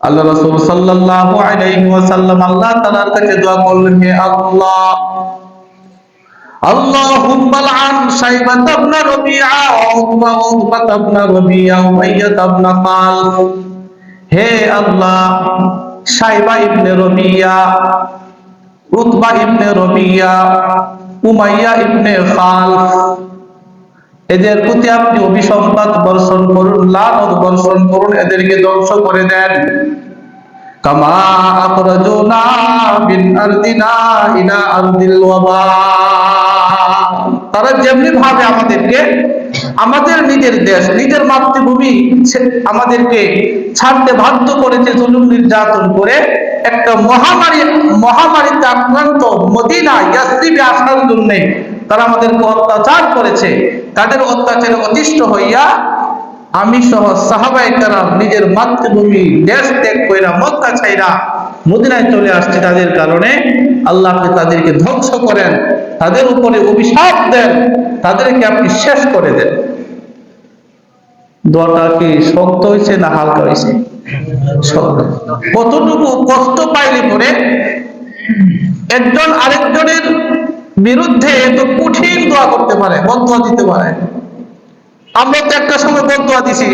আল্লাহ রাসূল সাল্লাল্লাহু আলাইহি ওয়াসাল্লাম আল্লাহ তাআলার কাছে দোয়া করলেন, হে আল্লাহ, আল্লাহুম্মা লান শাইবাতা ইবনে রবিআ ওয়া উতবাতা ইবনে রবিআ ওয়া উমাইয়াতা ইবনে খালফ। হে আল্লাহ, শাইবা ইবনে রবিআ, উতবা ইবনে রবিআ, উমাইয়া ইবনে খালফ, এদের প্রতি আপনি অভিসম্পাত বর্ষণ করুন, লানত বর্ষণ করুন, এদেরকে ধ্বংস করে দেন। কামা আখরাজুনা মিন আরদিনা ইলা আরদিল ওয়াবা। তারা যেমনি ভাবে আমাদেরকে আমাদের নিজের দেশ, নিজের মাতৃভূমি আমাদেরকে ছাড়তে বাধ্য করেছে জুলুম নির্যাতন করে, একটা মহামারীতে আক্রান্ত মদিনা ইয়াসরিবে আসার জন্য তারা আমাদেরকে অত্যাচার করেছে। তাদের অত্যাচারে অতিষ্ঠ হইয়া আমি সহ সাহাবায়ে কেরাম নিজের মাতৃভূমি দেশ ত্যাগ কইরা মক্কা ছাইরা মদিনায় চলে আসছে। তাদের কারণে আল্লাহ আপনি তাদেরকে ধ্বংস করেন, তাদের উপরে অভিশাপ দেন, তাদেরকে আপনি শেষ করে দেন। দোয়াটা কি শক্ত হয়েছে না হালকা হয়েছে? কতটুকু কষ্ট পাইলে পরে একজন আরেকজনের বিরুদ্ধে এত কঠিন দোয়া করতে পারে, বদদোয়া দিতে পারে। আমরা তো একটা সময় বদদোয়া দিছি,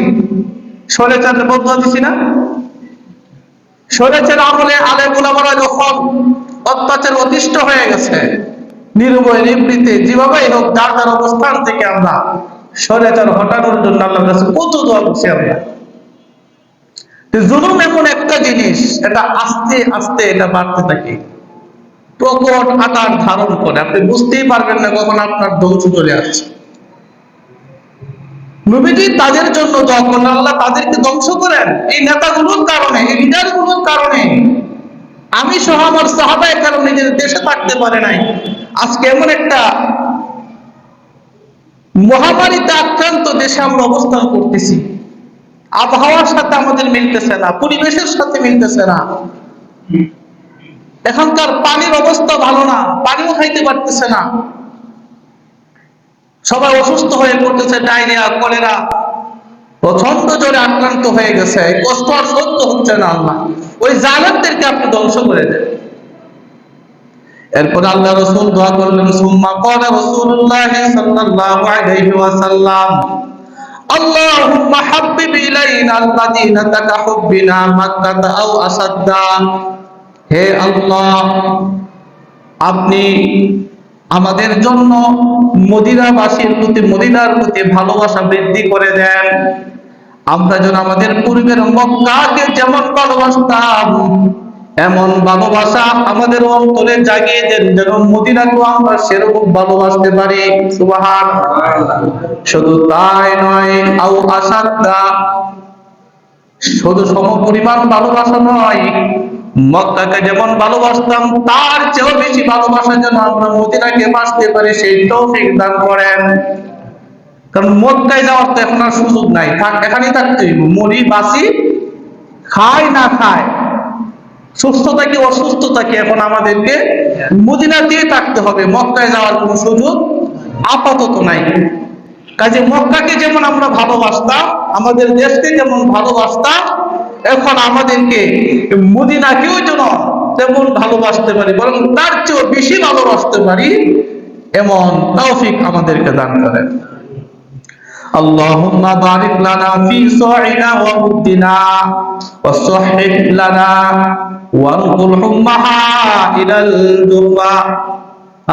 স্বৈরাচারের বদদোয়া দিছি না? স্বৈরাচার আমলে আলেম উলামারা যখন অত্যাচার অতিষ্ঠ হয়ে গেছে, নির্ভয় নিবৃত্তে যেভাবেই হোক যার যার অবস্থান থেকে আমরা স্বৈরাচার হটানোর জন্য আল্লাহর কাছে কত দোয়া করছি আমরা। জুলুম এমন একটা জিনিস, এটা আস্তে আস্তে এটা বাড়তে থাকে, প্রকট আকার ধারণ করে, আপনি বুঝতেই পারবেন না কখন আপনার ধ্বংস চলে আসছে। নবীজি তাদের জন্য যখন আল্লাহ তাদেরকে ধ্বংস করেন, এই নেতাগুলোর কারণে, এই লিডারগুলোর কারণে আমি সহ আমার সাহাবায়ে কেরাম নিজের দেশে থাকতে পারে নাই। আজকে এমন একটা মহামারীতে আক্রান্ত দেশে আমরা অবস্থান করতেছি, আবহাওয়ার সাথে আমাদের মিলতেছে না, পরিবেশের সাথে মিলতেছে না। এখানকার পানির অবস্থা ভালো না, পানিও খাইতে পারতেছে না, সবাই অসুস্থ হয়ে পড়তেছে, ডায়রিয়া, কলেরা, প্রচন্ড জ্বরে আক্রান্ত হয়ে গেছে। কষ্ট আর সহ্য হচ্ছে না। আল্লাহ ওই জালেমদেরকে আপনি ধ্বংস করে দেন। এরপর আল্লাহ রাসূল দোয়া করলেন, সুম্মা ক্বালা রাসূলুল্লাহ সাল্লাল্লাহু আলাইহি ওয়াসাল্লাম, আল্লাহুম্মা হাব্বিব ইলাইনাল মাদিনাতা কাহুব্বিনা মাক্কাতা আও আসাদ্দা। হে আল্লাহ, আপনি আমাদের জন্য মদিনাবাসীর প্রতি, মদিনার প্রতি ভালোবাসা বৃদ্ধি করে দেন। আমরা যেন আমাদের পূর্বের মক্কাকে যেমন ভালোবাসতাম, এমন ভালোবাসা আমাদের অন্তরে জাগিয়ে দেন, যেন মদিনাকেও আমরা সেরকম ভালোবাসতে পারি। সুবহানাল্লাহ। শুধু তাই নয়, আও আসাদ্দা, শুধু সমপরিমাণ ভালোবাসা নয়, মক্কাকে যেমন ভালোবাসতাম তার চেয়েও বেশি ভালোবাসা যেন আমরা মদিনাকে বাসতে পারি, সেই তৌফিক দান করেন। কারণ মক্কায় যাওয়ার তো এখন আর সুযোগ নাই, এখানেই থাকতে হইব, মরি বাসি, খাই না খায়, সুস্থ থাকি অসুস্থ থাকি, এখন আমাদেরকে মদিনাতেই থাকতে হবে, মক্কায় যাওয়ার কোনো সুযোগ আপাতত নাই। কাজে মক্কাকে যেমন আমরা ভালোবাসতাম, আমাদের দেশকে যেমন ভালোবাসতাম, এখন আমাদেরকে মদিনাকেও যেন তেমন ভালোবাসতে পারি, বরং তার চেয়েও বেশি ভালোবাসতে পারি, এমন তৌফিক আমাদেরকে দান করেন। আল্লাহুম্মা বারিক লানা ফি সাইনা ওয়া মুদ্দিনা ওয়া সাহহিহ লানা ওয়া নকুল হুম্মাহা ইলাল দুফা।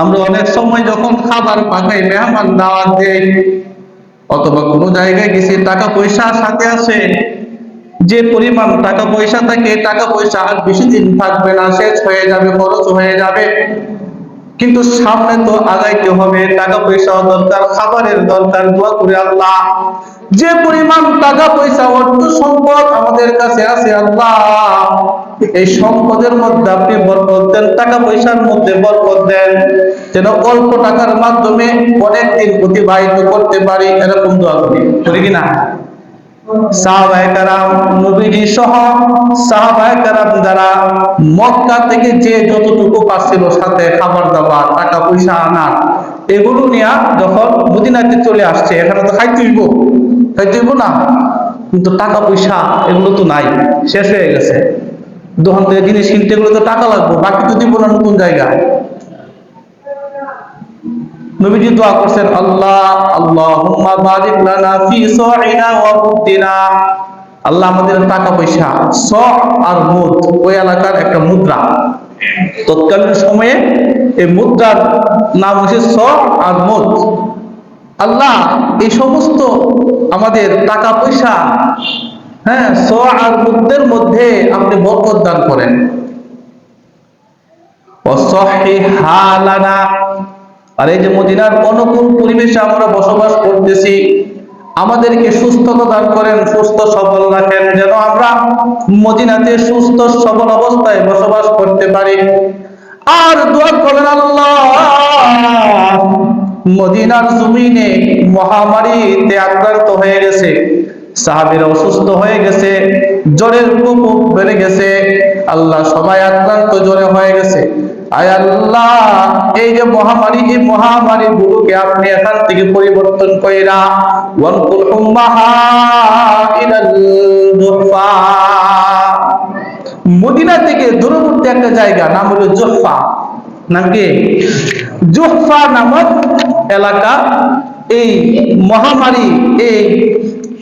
আমরা অনেক সময় যখন খাবার পাকাই, মেহমান দাওয়াত দেই, অথবা কোনো জায়গায় গেছি, টাকা পয়সা সাথে আছে, যে পরিমাণ টাকা পয়সা থাকে, টাকা পয়সা আর বেশি দিন থাকবে না, শেষ হয়ে যাবে, খরচ হয়ে যাবে। কিন্তু সামনে তো আগাইতে হবে, টাকা পয়সাও দরকার, খাবারের দরকার। দোয়া করে আল্লাহ, যে পরিমাণ টাকা পয়সা অর্থ সম্পদ আমাদের কাছে আছে আল্লাহ, এই সম্পদের মধ্যে আপনি বরকত দেন, টাকা পয়সার মধ্যে বরকত দেন, যেন অল্প টাকার মাধ্যমে অনেক দিন অতিবাহিত করতে পারি। এরকম দোয়া করি কিনা? সাহাবায়ে কেরাম, নবীজি সহ সাহাবায়ে কেরাম যারা মক্কা থেকে যে যতটুকু পাচ্ছিল সাথে খাবার দাবার, টাকা পয়সা আনার, এগুলো নিয়ে যখন মদিনাতে চলে আসছে, এখানে তো খাইতে হইব না, কিন্তু টাকা পয়সা এগুলো তো নাই, শেষ হয়ে গেছে। দোকান থেকে জিনিস কিনতে গেলে তো টাকা লাগবে, বাকি তো দিব না নতুন জায়গায়। নবীজি দোয়া করছেন, আল্লাহ আল্লাহুম্মা বারিক লানা ফি সাইনা ওয়া মুদ্দিনা। আল্লাহ আমাদের টাকা পয়সা, স আর মুদ ওই এলাকার একটা মুদ্রা, তৎকালীন সময়ে এই মুদ্রার নাম হচ্ছে স আর মুদ। আল্লাহ এই সমস্ত আমাদের টাকা পয়সা, হ্যাঁ, স আর মুদ্দের মধ্যে আপনি বরকত দান করেন। ওয়াসহিহ হালানা, আর এই যে মদিনার অনুকূল পরিবেশে আমরা বসবাস করতেছি, আমাদেরকে সুস্থতা দান করেন, সুস্থ সবল রাখেন, যেন আমরা মদিনাতে সুস্থ সবল অবস্থায় বসবাস করতে পারি। আর দোয়া করেন, আল্লাহ মদিনার জমিনে মহামারীতে আক্রান্ত হয়ে গেছে, সাহাবীরা অসুস্থ হয়ে গেছে, জ্বরের প্রকোপ বেড়ে গেছে, আল্লাহ সবাই আক্রান্ত জ্বরে হয়ে গেছে। আয় আল্লাহ, এই যে মহামারী, এই মহামারী গুলোকে আপনি এখান থেকে পরিবর্তন কইরা ওয়ানকুল উম্মাহা ইলাল জুহফা, মদিনা থেকে দূরবর্তী একটা জায়গা নাম হলো জুহফা, নাম কি? জুহফা নামক এলাকা, এই মহামারী, এই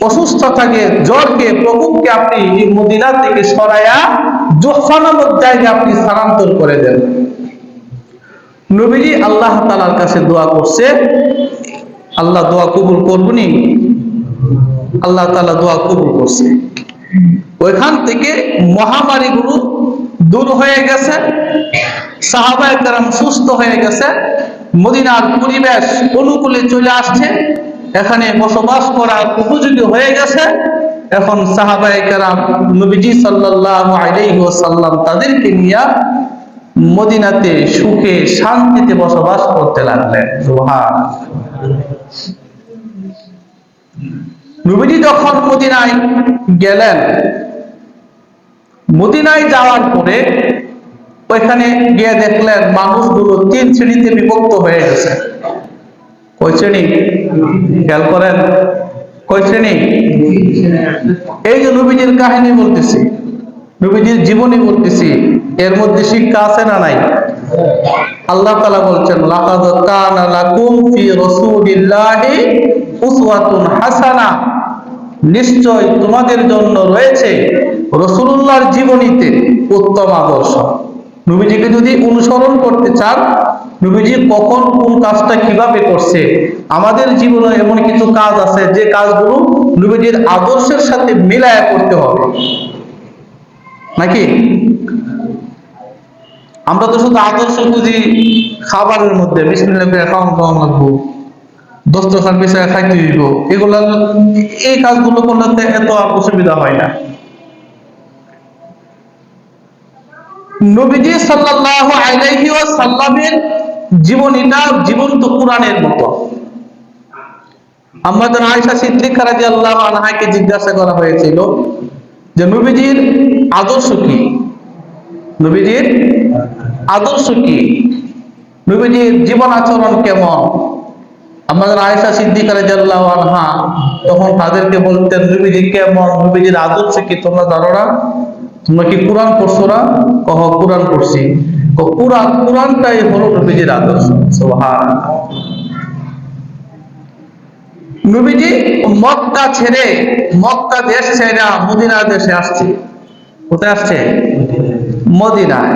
অসুস্থতাকে, জ্বরকে, প্রকোপকে আপনি মদিনা থেকে সরাইয়া জুহফা নামক জায়গায় আপনি স্থানান্তর করে দেন। নবীজি আল্লাহ তাআলার কাছে দোয়া করছে, আল্লাহ দোয়া কবুল করবেনি? আল্লাহ তাআলা দোয়া কবুল করছে। ওইখান থেকে মহামারীগুলো দূর হয়ে গেছে, সাহাবায়ে কেরাম সুস্থ হয়ে গেছে, মদিনার পরিবেশ অনুকূলে চলে আসছে, এখানে বসবাস করার উপযোগী হয়ে গেছে। এখন সাহাবায়ে কেরাম নবীজি সাল্লাল্লাহু আলাইহি ওয়াসাল্লাম তাদেরকে নিয়ে মদিনাতে সুখে শান্তিতে বসবাস করতে লাগলেন। সুবহানাল্লাহ। নবীজি যখন মদিনায় গেলেন, মদিনায় যাওয়ার পরে ওইখানে গিয়ে দেখলেন মানুষগুলো তিন শ্রেণীতে বিভক্ত হয়ে গেছে। কয় শ্রেণী? খেয়াল করেন, কয় শ্রেণী? এই যে নবীজির কাহিনী বলতেছি, নবীজির জীবনী বলতেছি, এর মধ্যে শিক্ষা আছে না নাই? আল্লাহ তাআলা বলছেন, লাকাদ কানা লাকুম ফি রাসূলিল্লাহি উসওয়াতুন হাসানাহ, নিশ্চয় তোমাদের জন্য রয়েছে রাসূলুল্লাহর জীবনীতে উত্তম আদর্শ। নবীজিকে যদি অনুসরণ করতে চান, নবীজি কখন কোন কাজটা কিভাবে করছে, আমাদের জীবনে এমন কিছু কাজ আছে যে কাজগুলো নবীজির আদর্শের সাথে মিলায়া করতে হবে, নাকি? আমরা তো শুধু আদর্শ খুঁজি খাবারের মধ্যে, বিসমিল্লাহ করে খাওয়ান লাগবো, দস্তরখান বিছায়া খাইতে হইব, এগুলা, এই কাজগুলো করলে এত অসুবিধা হয় না। নবীজি সাল্লাল্লাহু আলাইহি ওয়াসাল্লামের জীবনীটা জীবন্ত কোরআনের মতো। আমাদের আয়েশা সিদ্দিকা রাদিয়াল্লাহু আনহাকে জিজ্ঞাসা করা হয়েছিল যে নবীজির আদর্শ কি, নবীজির আদর্শ কি, নবীজির জীবন আচরণ কেমন? আমাদের আয়েশা সিদ্দিকা রাদিয়াল্লাহু আনহা তখন তাদেরকে বলতেন, নবীজি কেমন, নবীজির আদর্শ কি তোমরা জানো না? তোমরা কি কোরআন পড়ছো না? কহ কোরআন পড়ছি। কোরআনটাই হলো নবীজির আদর্শ। সুবহানাল্লাহ। নবীজি মক্কা ছেড়ে, মক্কা দেশ ছেড়ে মদিনা দেশে আসছে। কোথায় আসছে? মদিনায়।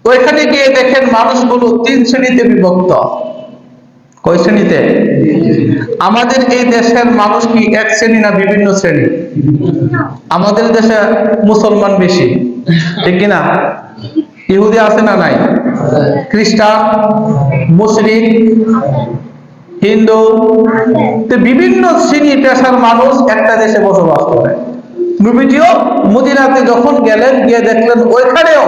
ওইখানে গিয়ে দেখেন মানুষগুলো তিন শ্রেণীতে বিভক্ত। কয় শ্রেণীতে? আমাদের এই দেশের মানুষ কি এক শ্রেণী না বিভিন্ন শ্রেণী? আমাদের দেশে মুসলমান বেশি, ঠিক কিনা? ইহুদি আছে না নাই? খ্রিস্টান, মুসলিম, হিন্দু, বিভিন্ন শ্রেণী পেশার মানুষ একটা দেশে বসবাস করে। নবীজিও মদিনাতে যখন গেলেন, গিয়ে দেখলেন ওইখানেও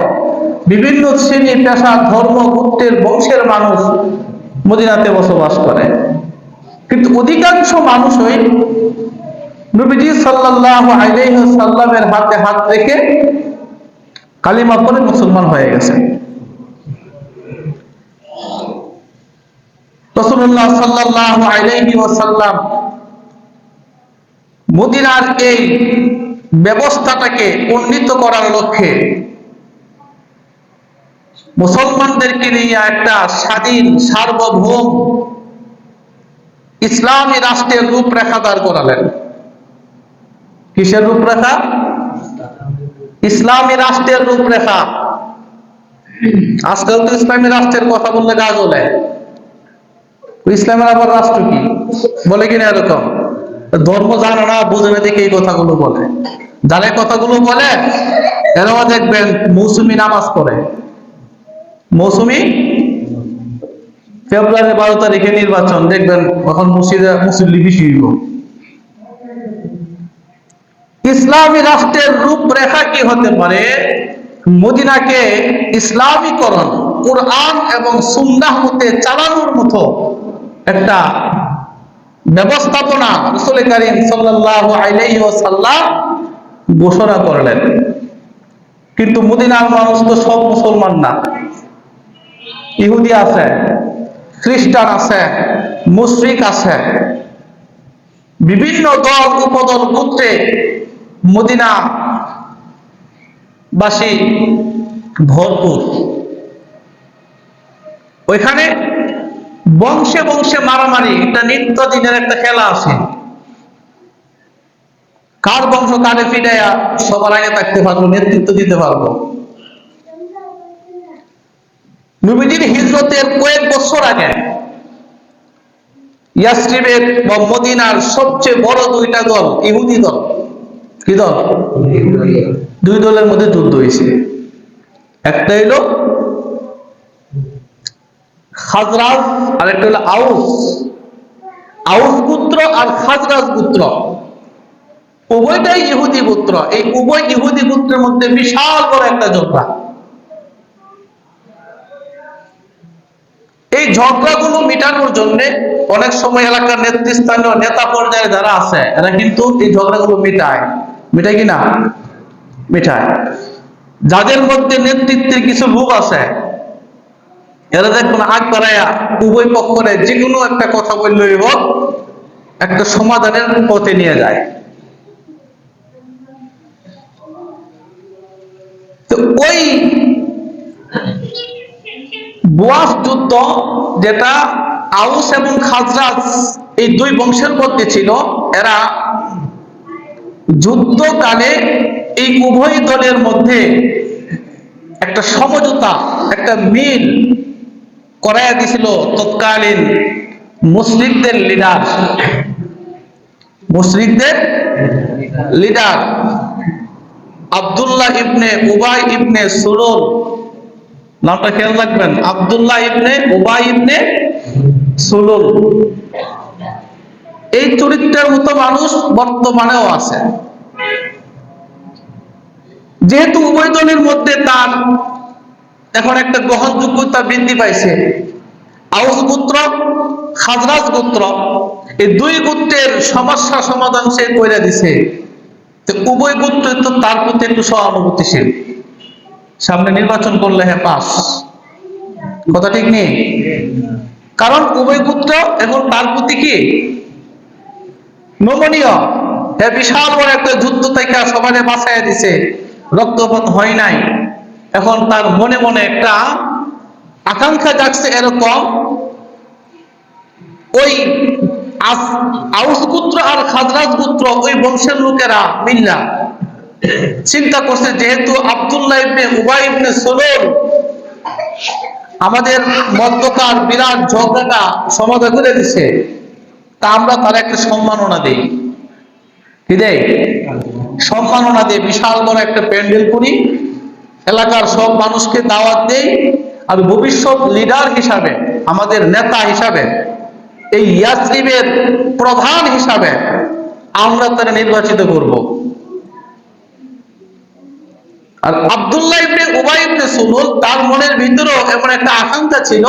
বিভিন্ন শ্রেণী পেশা, ধর্ম, গোত্রের, বংশের মানুষ মদিনাতে বসবাস করে। কিন্তু অধিকাংশ মানুষই নবীজি সাল্লাল্লাহু আলাইহি ওয়াসাল্লামের হাতে হাত রেখে কালিমা পড়ে মুসলমান হয়ে গেছে। রাসূলুল্লাহ সাল্লাল্লাহু আলাইহি ওয়াসাল্লাম মদিনার এই ব্যবস্থাটাকে উন্নীত করার লক্ষ্যে মুসলমানদেরকে নিয়ে একটা স্বাধীন, সার্বভৌম ইসলামী রাষ্ট্রের রূপরেখা দাঁড় করালেন। কিসের রূপরেখা? ইসলামী রাষ্ট্রের রূপরেখা। আজকাল তো ইসলামী রাষ্ট্রের কথা বললে গা জ্বলে। ইসলামের আবার রাষ্ট্র কি বলে কিনা এরকম ধর্ম জানে না, বুঝে না দেখে এই কথাগুলো বলে। যারা কথাগুলো বলে এরাও দেখবেন মৌসুমী নামাজ পড়ে। মৌসুমী ফেব্রুয়ারি 12 তারিখে নির্বাচন, দেখবেন এখন মুসল্লি বেশি হইব। ইসলামী রাষ্ট্রের রূপরেখা কি হতে পারে? মদিনাকে ইসলামীকরণ, কোরআন এবং সুন্নাহ মতে চালানোর মতো একটা ব্যবস্থাপনা রাসূল কারীম সাল্লাল্লাহু আলাইহি ওয়াসাল্লাম ঘোষণা করলেন। কিন্তু মদিনার মানুষ তো সব মুসলমান না। ইহুদি আছে, খ্রিস্টান আছে, মুশরিক আছে, বিভিন্ন দল উপদল গোত্রে মদিনা বাসী ভরপুর। ওইখানে বংশে বংশে মারামারি, এটা নিত্য দিনের একটা খেলা আছে। কার বংশ কারে ফিরাইয়া সবার আগে থাকতে পারবো, নেতৃত্ব দিতে পারবো। নবীজির হিজরতের কয়েক বছর আগে ইয়াসরিবের বা মদিনার সবচেয়ে বড় দুইটা দল ইহুদি দল। কি দল? দুই দলের মধ্যে যুদ্ধ হয়েছে। একটা হলো খাজরাজ আর একটা হলো আউস। আউস গোত্র আর খাজরাজ গোত্র উভয়টাই ইহুদি গোত্র। এই উভয় ইহুদি গোত্রের মধ্যে বিশাল বড় একটা ঝগড়া। এই ঝগড়াগুলো মিটানোর জন্য অনেক সময় এলাকার নেতৃস্থানীয় নেতা পর্যায়ে যারা আছে এরা কিন্তু এই ঝগড়াগুলো মিটায় কিনা? মিটায়। যাদের মধ্যে নেতৃত্বের কিছু লোক আছে এরা দেখুন আগ বাড়াইয়া উভয় পক্ষে যে কোনো একটা কথা বললেই হোক একটা সমাধানের পথে নিয়ে যায়। তো ওই বুয়াস যুদ্ধ, যেটা আউস এবং খাজরাজ এই দুই বংশের মধ্যে ছিল, এরা যুদ্ধকালে এই উভয় দলের মধ্যে একটা সমঝোতা, একটা মিল করাইয়া দিছিল তৎকালীন মুশরিকদের লিডার আব্দুল্লাহ ইবনে উবাই ইবনে সুলুল। নামটা খেয়াল রাখবেন, আব্দুল্লাহ ইবনে উবাই ইবনে সুলুল। এই চরিত্রের মতো মানুষ বর্তমানেও আছে। যেহেতু উভয় দলের মধ্যে তার এখন একটা গ্রহণযোগ্যতা বৃদ্ধি পাইছে, আউস গোত্র, খাজরাজ গোত্র, এই দুই গোত্রের সমস্যা সমাধান সে কইরা দিছে। তো উভয় গোত্র তো তার প্রতি একটু সহানুভূতিশীল। সামনে নির্বাচন করলে হ্যাঁ পাস, কথা ঠিক নেই? কারণ উভয় গোত্র এখন তার প্রতি কি নমনীয়। হ্যাঁ, বিশাল বড় একটা যুদ্ধ থেকে সবাই বাঁচাইয়া দিছে, রক্তপাত হয় নাই। এখন তার মনে মনে একটা আকাঙ্ক্ষা জাগছে, এরকম ওই আউস গোত্র আর খাজরাজ গোত্র ওই বংশের লোকেরা মিল্লা চিন্তা করছে, যেহেতু আব্দুল্লাহ ইবনে উবাই ইবনে সুলুল আমাদের মধ্যকার বিরাট ঝগড়াটা সমাধান করে দিছে, তা আমরা তার একটা সম্মাননা দেই। কি দেই? সম্মাননা দেই। বিশাল বড় একটা প্যান্ডেল করি, এলাকার সব মানুষকে দাওয়াত দেই, আর ভবিষ্যৎ লিডার হিসাবে, আমাদের নেতা হিসাবে, এই ইয়াসরিবের প্রধান হিসাবে আমরা তারা নির্বাচিত করব। আর আব্দুল্লাহ ইবনে উবাই ইবনে সুলুল, তার মনের ভিতরেও এমন একটা আকাঙ্ক্ষা ছিল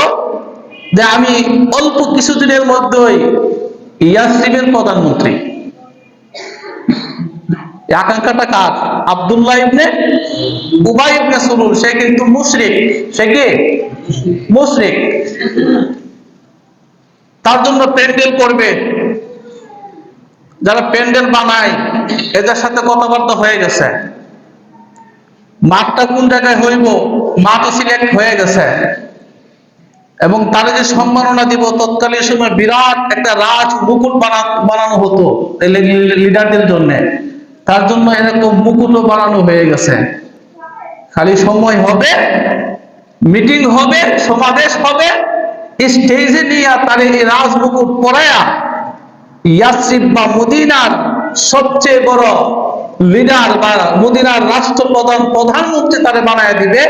যে আমি অল্প কিছুদিনের মধ্যেই ইয়াসরিবের প্রধানমন্ত্রী। আকাঙ্ক্ষাটা কার? আব্দুল্লাহ ইবনে উবাই ইবনে সুলুল। সে কিন্তু মুশরিক। সে কি মুশরিক? তার জন্য প্যান্ডেল করবে, যারা প্যান্ডেল বানায় এদের সাথে কথাবার্তা হয়ে গেছে, মাঠটা কোন জায়গায় হইব মাঠও সিলেক্ট হয়ে গেছে, এবং তারা যে সম্মাননা দিব তৎকালীন সময় বিরাট একটা রাজ মুকুট বানানো হতো লিডারদের জন্য, তার জন্য এরকম মুকুটও বানানো হয়ে গেছে। খালি সময় হবে, মিটিং হবে, সমাবেশ হবে, স্টেজে নিয়ে তার এই রাজ মুকুট পরায়া ইয়াসরিব বা মদিনার সবচেয়ে বড় লিডার বা মদিনার রাষ্ট্রপ্রধান, প্রধানমন্ত্রী তারে বানায় দিবে।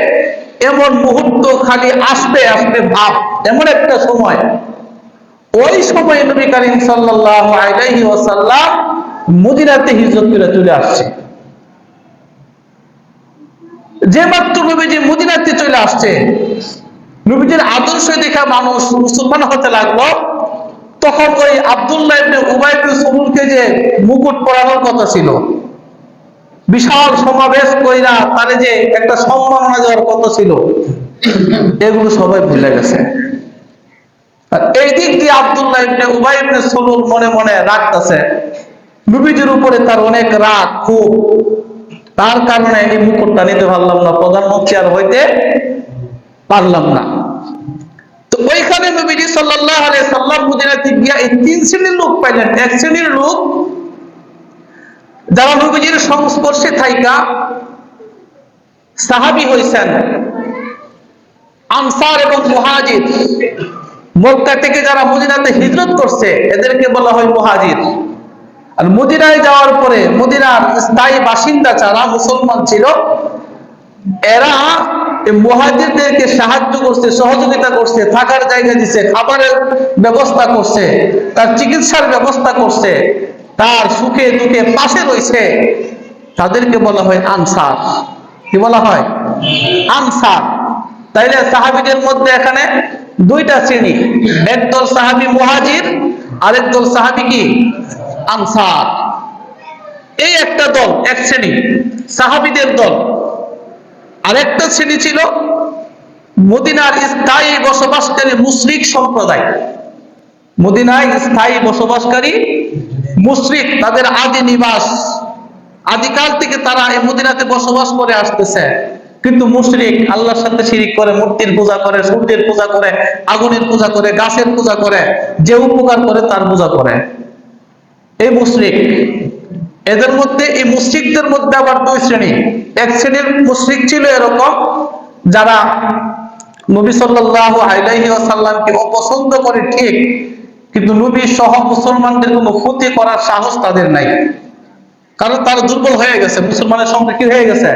এমন মুহূর্ত খালি আসবে আসবে ভাব, এমন একটা সময়। ওই সময় নবী করিম সাল্লাল্লাহু আলাইহি ওয়াসাল্লাম মদিনাতে হিজরত করে চলে আসছে। যে মাত্র নবীজি মদিনাতে চলে আসছে, নবীজির আদর্শ দেখা মানুষ মুসলমান হতে লাগলো। তখন ওই আব্দুল্লাহ ইবনে উবাই ইবনে সুলুলকে যে মুকুট পরানোর কথা ছিল, বিশাল সমাবেশ কইরা তারে যে একটা সম্মাননা দেওয়ার কথা ছিল, এগুলো সবাই ভুলে গেছে। আর এই দিক দিয়ে আব্দুল্লাহ ইবনে উবাই ইবনে সুলুল মনে মনে রাখতেছে, নবীজির উপরে তার অনেক রাগ খুব, তার কারণে এই মুকুটটা নিতে পারলাম না, প্রধানমন্ত্রী আর হইতে পারলাম না। তো ওইখানে নবীজি সাল্লাল্লাহু আলাইহি সাল্লাম মদিনাতে গিয়া এই তিন শ্রেণীর লোক পাইলেন। এক শ্রেণীর লোক যারা নবীজির সংস্পর্শে থাইকা সাহাবী হইছেন, আনসার এবং মুহাজির। মক্কা থেকে যারা মদিনাতে হিজরত করছে এদেরকে বলা হয় মুহাজির। আর মদিনায় যাওয়ার পরে মদিনার স্থায়ী বাসিন্দা যারা মুসলমান ছিল, এরা মুহাজিরদেরকে সাহায্য করছে, সহযোগিতা করছে, থাকার জায়গা দিচ্ছে, খাবারের ব্যবস্থা করছে, তার চিকিৎসার ব্যবস্থা করছে, তার সুখে দুঃখে পাশে রয়েছে। তাদেরকে বলা হয় আনসার। কি বলা হয়? আনসার। তাইলে সাহাবীদের মধ্যে এখানে দুইটা শ্রেণী, একদল সাহাবী মুহাজির, আরেক দল সাহাবী কি আনসার। এই একটা দল, এক শ্রেণী সাহাবীদের দল। আরেকটা শ্রেণী ছিল মদিনার স্থায়ী বসবাসকারী মুশরিক সম্প্রদায়। মদিনায় স্থায়ী বসবাসকারী মুশরিক, তাদের আদি নিবাস, আদিকাল থেকে তারা এই মদিনাতে বসবাস করে আসতেছে, কিন্তু মুশরিক, আল্লাহর সাথে শিরিক করে, মূর্তির পূজা করে, সূর্যের পূজা করে, আগুনের পূজা করে, গাছের পূজা করে, যে উপকার করে তার পূজা করে, এই মুশরিক। এদের মধ্যে, এই মুশরিকদের মধ্যে আবার দুই শ্রেণী। এক শ্রেণীর মুশরিক ছিল এরকম যারা নবী সাল্লাল্লাহু আলাইহি ওয়াসাল্লামকে অপছন্দ করে ঠিক, কিন্তু নবী সহ মুসলমানদের কোনো ক্ষতি করার সাহস তাদের নাই, কারণ তারা দুর্বল হয়ে গেছে, মুসলমানের সংখ্যা কি হয়ে গেছে,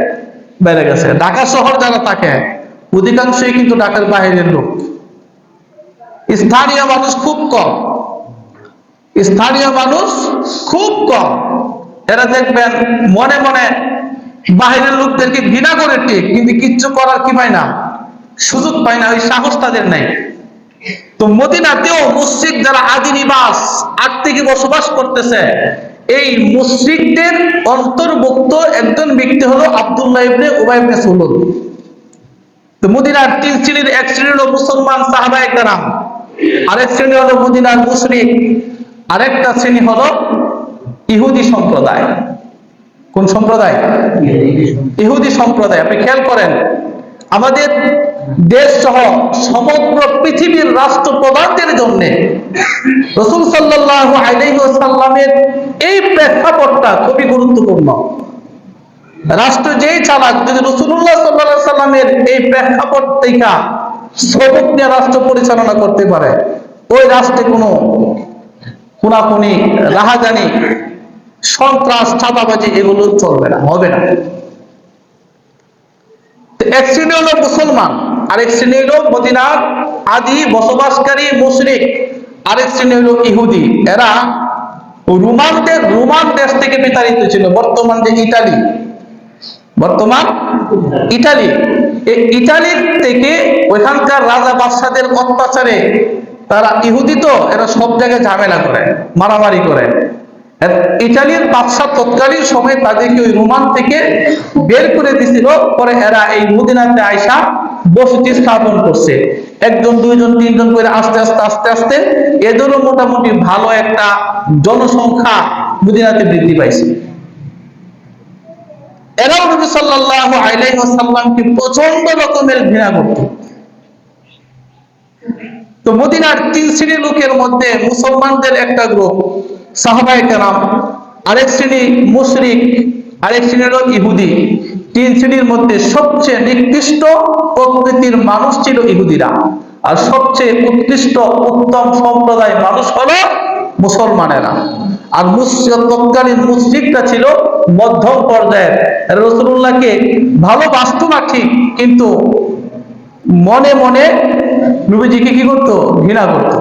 বেড়ে গেছে। ঢাকা শহর যারা থাকে অধিকাংশই কিন্তু ঢাকার বাইরের লোক, স্থানীয় মানুষ খুব কম, স্থানীয় মানুষ খুব কম। এরা দেখবেন মনে মনে বাহিরের লোকদেরকে ঘৃণা করে ঠিক, কিন্তু কিচ্ছু করার কি পায় না, সুযোগ পায় না, ওই সাহস তাদের নাই। তো মদিনাতেও মুশরিক যারা আদি নিবাস, আগ থেকে বসবাস করতেছে, এই মুশরিকদের অন্তর্ভুক্ত একজন ব্যক্তি হলো আব্দুল্লাহ ইবনে উবাই ইবনে সুলুল। তো মদিনার তিন শ্রেণীর, এক শ্রেণী হলো মুসলমান সাহাবায়ে কেরাম, আরেক শ্রেণী হলো মদিনার মুশরিক, আরেকটা শ্রেণী হলো ইহুদি সম্প্রদায়। কোন সম্প্রদায়? ইহুদি সম্প্রদায়। আপনি খেয়াল করেন, আমাদের দেশ সহ সমগ্র পৃথিবীর রাষ্ট্রপ্রধানদের জন্য রাসূল সাল্লাল্লাহু আলাইহি ওয়াসাল্লামের এই প্রেক্ষাপটটা খুবই গুরুত্বপূর্ণ। রাষ্ট্র যেই চালাক, যদি রাসূলুল্লাহ সাল্লাল্লাহু আলাইহি ওয়াসাল্লামের এই প্রেক্ষাপট থেকে সবক নিয়ে রাষ্ট্র পরিচালনা করতে পারে, ওই রাষ্ট্রে কোনো খুনাখুনি, রাহাজানি, সন্ত্রাস, চাঁদাবাজি এগুলো চলবে না, হবে না। এক শ্রেণী হলো মুসলমান, আরেক শ্রেণী হলো মদিনার আদি বসবাসকারী মুশরিক, আরেক শ্রেণী হলো ইহুদি। এরা রোমান দেশ থেকে বিতাড়িত ছিল, বর্তমান ইটালি। এই ইটালির থেকে ওইখানকার রাজা বাদশাদের অত্যাচারে তারা ইহুদি তো এরা সব জায়গায় ঝামেলা করে, মারামারি করে। ইটালির বাদশা তৎকালীন সময়ে তাদেরকে ওই রোমান থেকে বের করে দিছিল। পরে এরা এই মদিনাতে আইসা বসতি স্থাপন করছে, একজন দুইজন তিনজন করে আস্তে আস্তে এদেরও মোটামুটি ভালো একটা জনসংখ্যা মদিনাতে বৃদ্ধি পাইছে। এরাও নবী সাল্লাল্লাহু আলাইহি ওয়াসাল্লামকে প্রচন্ড রকমের ঘৃণা করত। তো মদিনার তিন শ্রেণীর লোকের মধ্যে মুসলমানদের একটা গ্রুপ সাহাবায়ে কেরাম, আরেক শ্রেণী মুশরিক, আরেক শ্রেণী হলো ইহুদি। তিন শ্রেণীর মধ্যে সবচেয়ে নিকৃষ্ট প্রকৃতির মানুষ ছিল ইহুদিরা, আর সবচেয়ে উৎকৃষ্ট উত্তম সম্প্রদায় মানুষ হলো মুসলমানেরা। আর তৎকালীন মুশরিকরা ছিল মধ্যম পর্যায়ের। রাসূলুল্লাহকে ভালোবাসতো না ঠিক, কিন্তু মনে মনে নবীজিকে কি করতো? ঘৃণা করতো।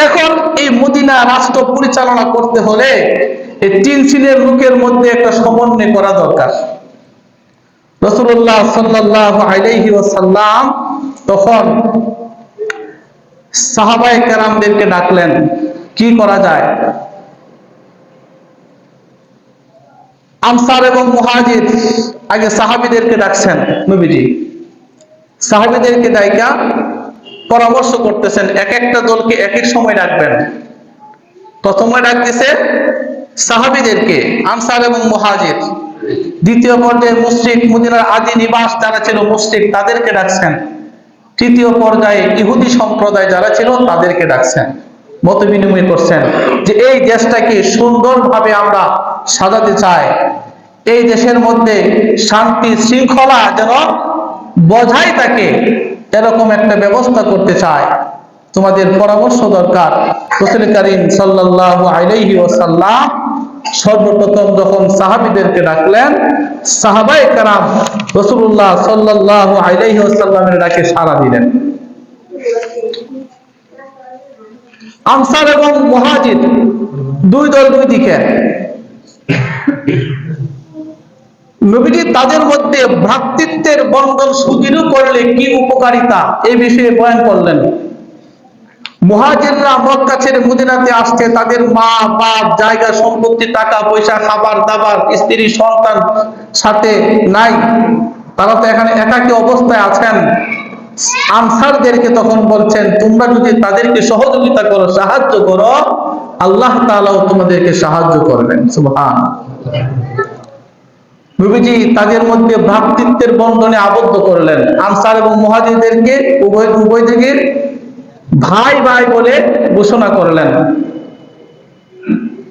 এখন এই মদিনা রাষ্ট্র পরিচালনা করতে হলে এই তিন শ্রেণীর লোকের মধ্যে একটা সমন্বয় করা দরকার। রাসূলুল্লাহ সাল্লাল্লাহু আলাইহি ওয়াসাল্লাম তখন সাহাবায়ে কেরামদেরকে ডাকলেন, কি করা যায়? আনসার এবং মুহাজির, আগে সাহাবীদেরকে ডাকছেন নবীজি। সাহাবীদেরকে ডাইকা পরামর্শ করতেছেন, এক একটা দলকে এক এক সময় ডাকবেন। প্রথমে ডাক দিছে সাহাবীদেরকে, আনসার এবং মুহাজির। দ্বিতীয় পর্যায়ে মুশরিক, মদিনার আদি নিবাস যারা ছিল মুশরিক, তাদেরকে ডাকছেন। তৃতীয় পর্যায়ে ইহুদি সম্প্রদায় যারা ছিল তাদেরকে ডাকছেন। মত বিনিময় করছেন যে এই দেশটাকে সুন্দরভাবে আমরা সাজাতে চাই, এই দেশের মধ্যে শান্তি শৃঙ্খলা যেন বজায় থাকে, এরকম একটা ব্যবস্থা করতে চায়। তোমাদের পরামর্শ দরকার। রাসূল করিম সাল্লাল্লাহু আলাইহি ওয়াসাল্লাম সর্বপ্রথম যখন সাহাবীদেরকে ডাকলেন, সাহাবায়ে কেরাম রাসূলুল্লাহ সাল্লাল্লাহু আলাইহি ওয়াসাল্লামের ডাকে সাড়া দিলেন। আনসার এবং মুহাজির দুই দল, দুই দিকে। নবীজি তাদের মধ্যে ভ্রাতৃত্বের বন্ধন সুদৃঢ় করলে কি উপকারিতা এই বিষয়ে বয়ান করলেন। মুহাজিররা মক্কা ছেড়ে মদিনাতে আসছে, তাদের মা বাপ, জায়গা সম্পত্তি, টাকা পয়সা, খাবার দাবার, স্ত্রী সন্তান সাথে নাই, তারা তো এখানে একাকী অবস্থায় আছেন। আনসারদেরকে তখন বলছেন, তোমরা যদি তাদেরকে সহযোগিতা করো, সাহায্য করো, আল্লাহ তাআলাও তোমাদেরকে সাহায্য করবেন। সুবহানাল্লাহ। নবীজি তাদের মধ্যে ভ্রাতৃত্বের বন্ধনে আবদ্ধ করলেন। আনসার এবং মুহাজিরদেরকে উভয় দিকে ভাই ভাই বলে ঘোষণা করলেন।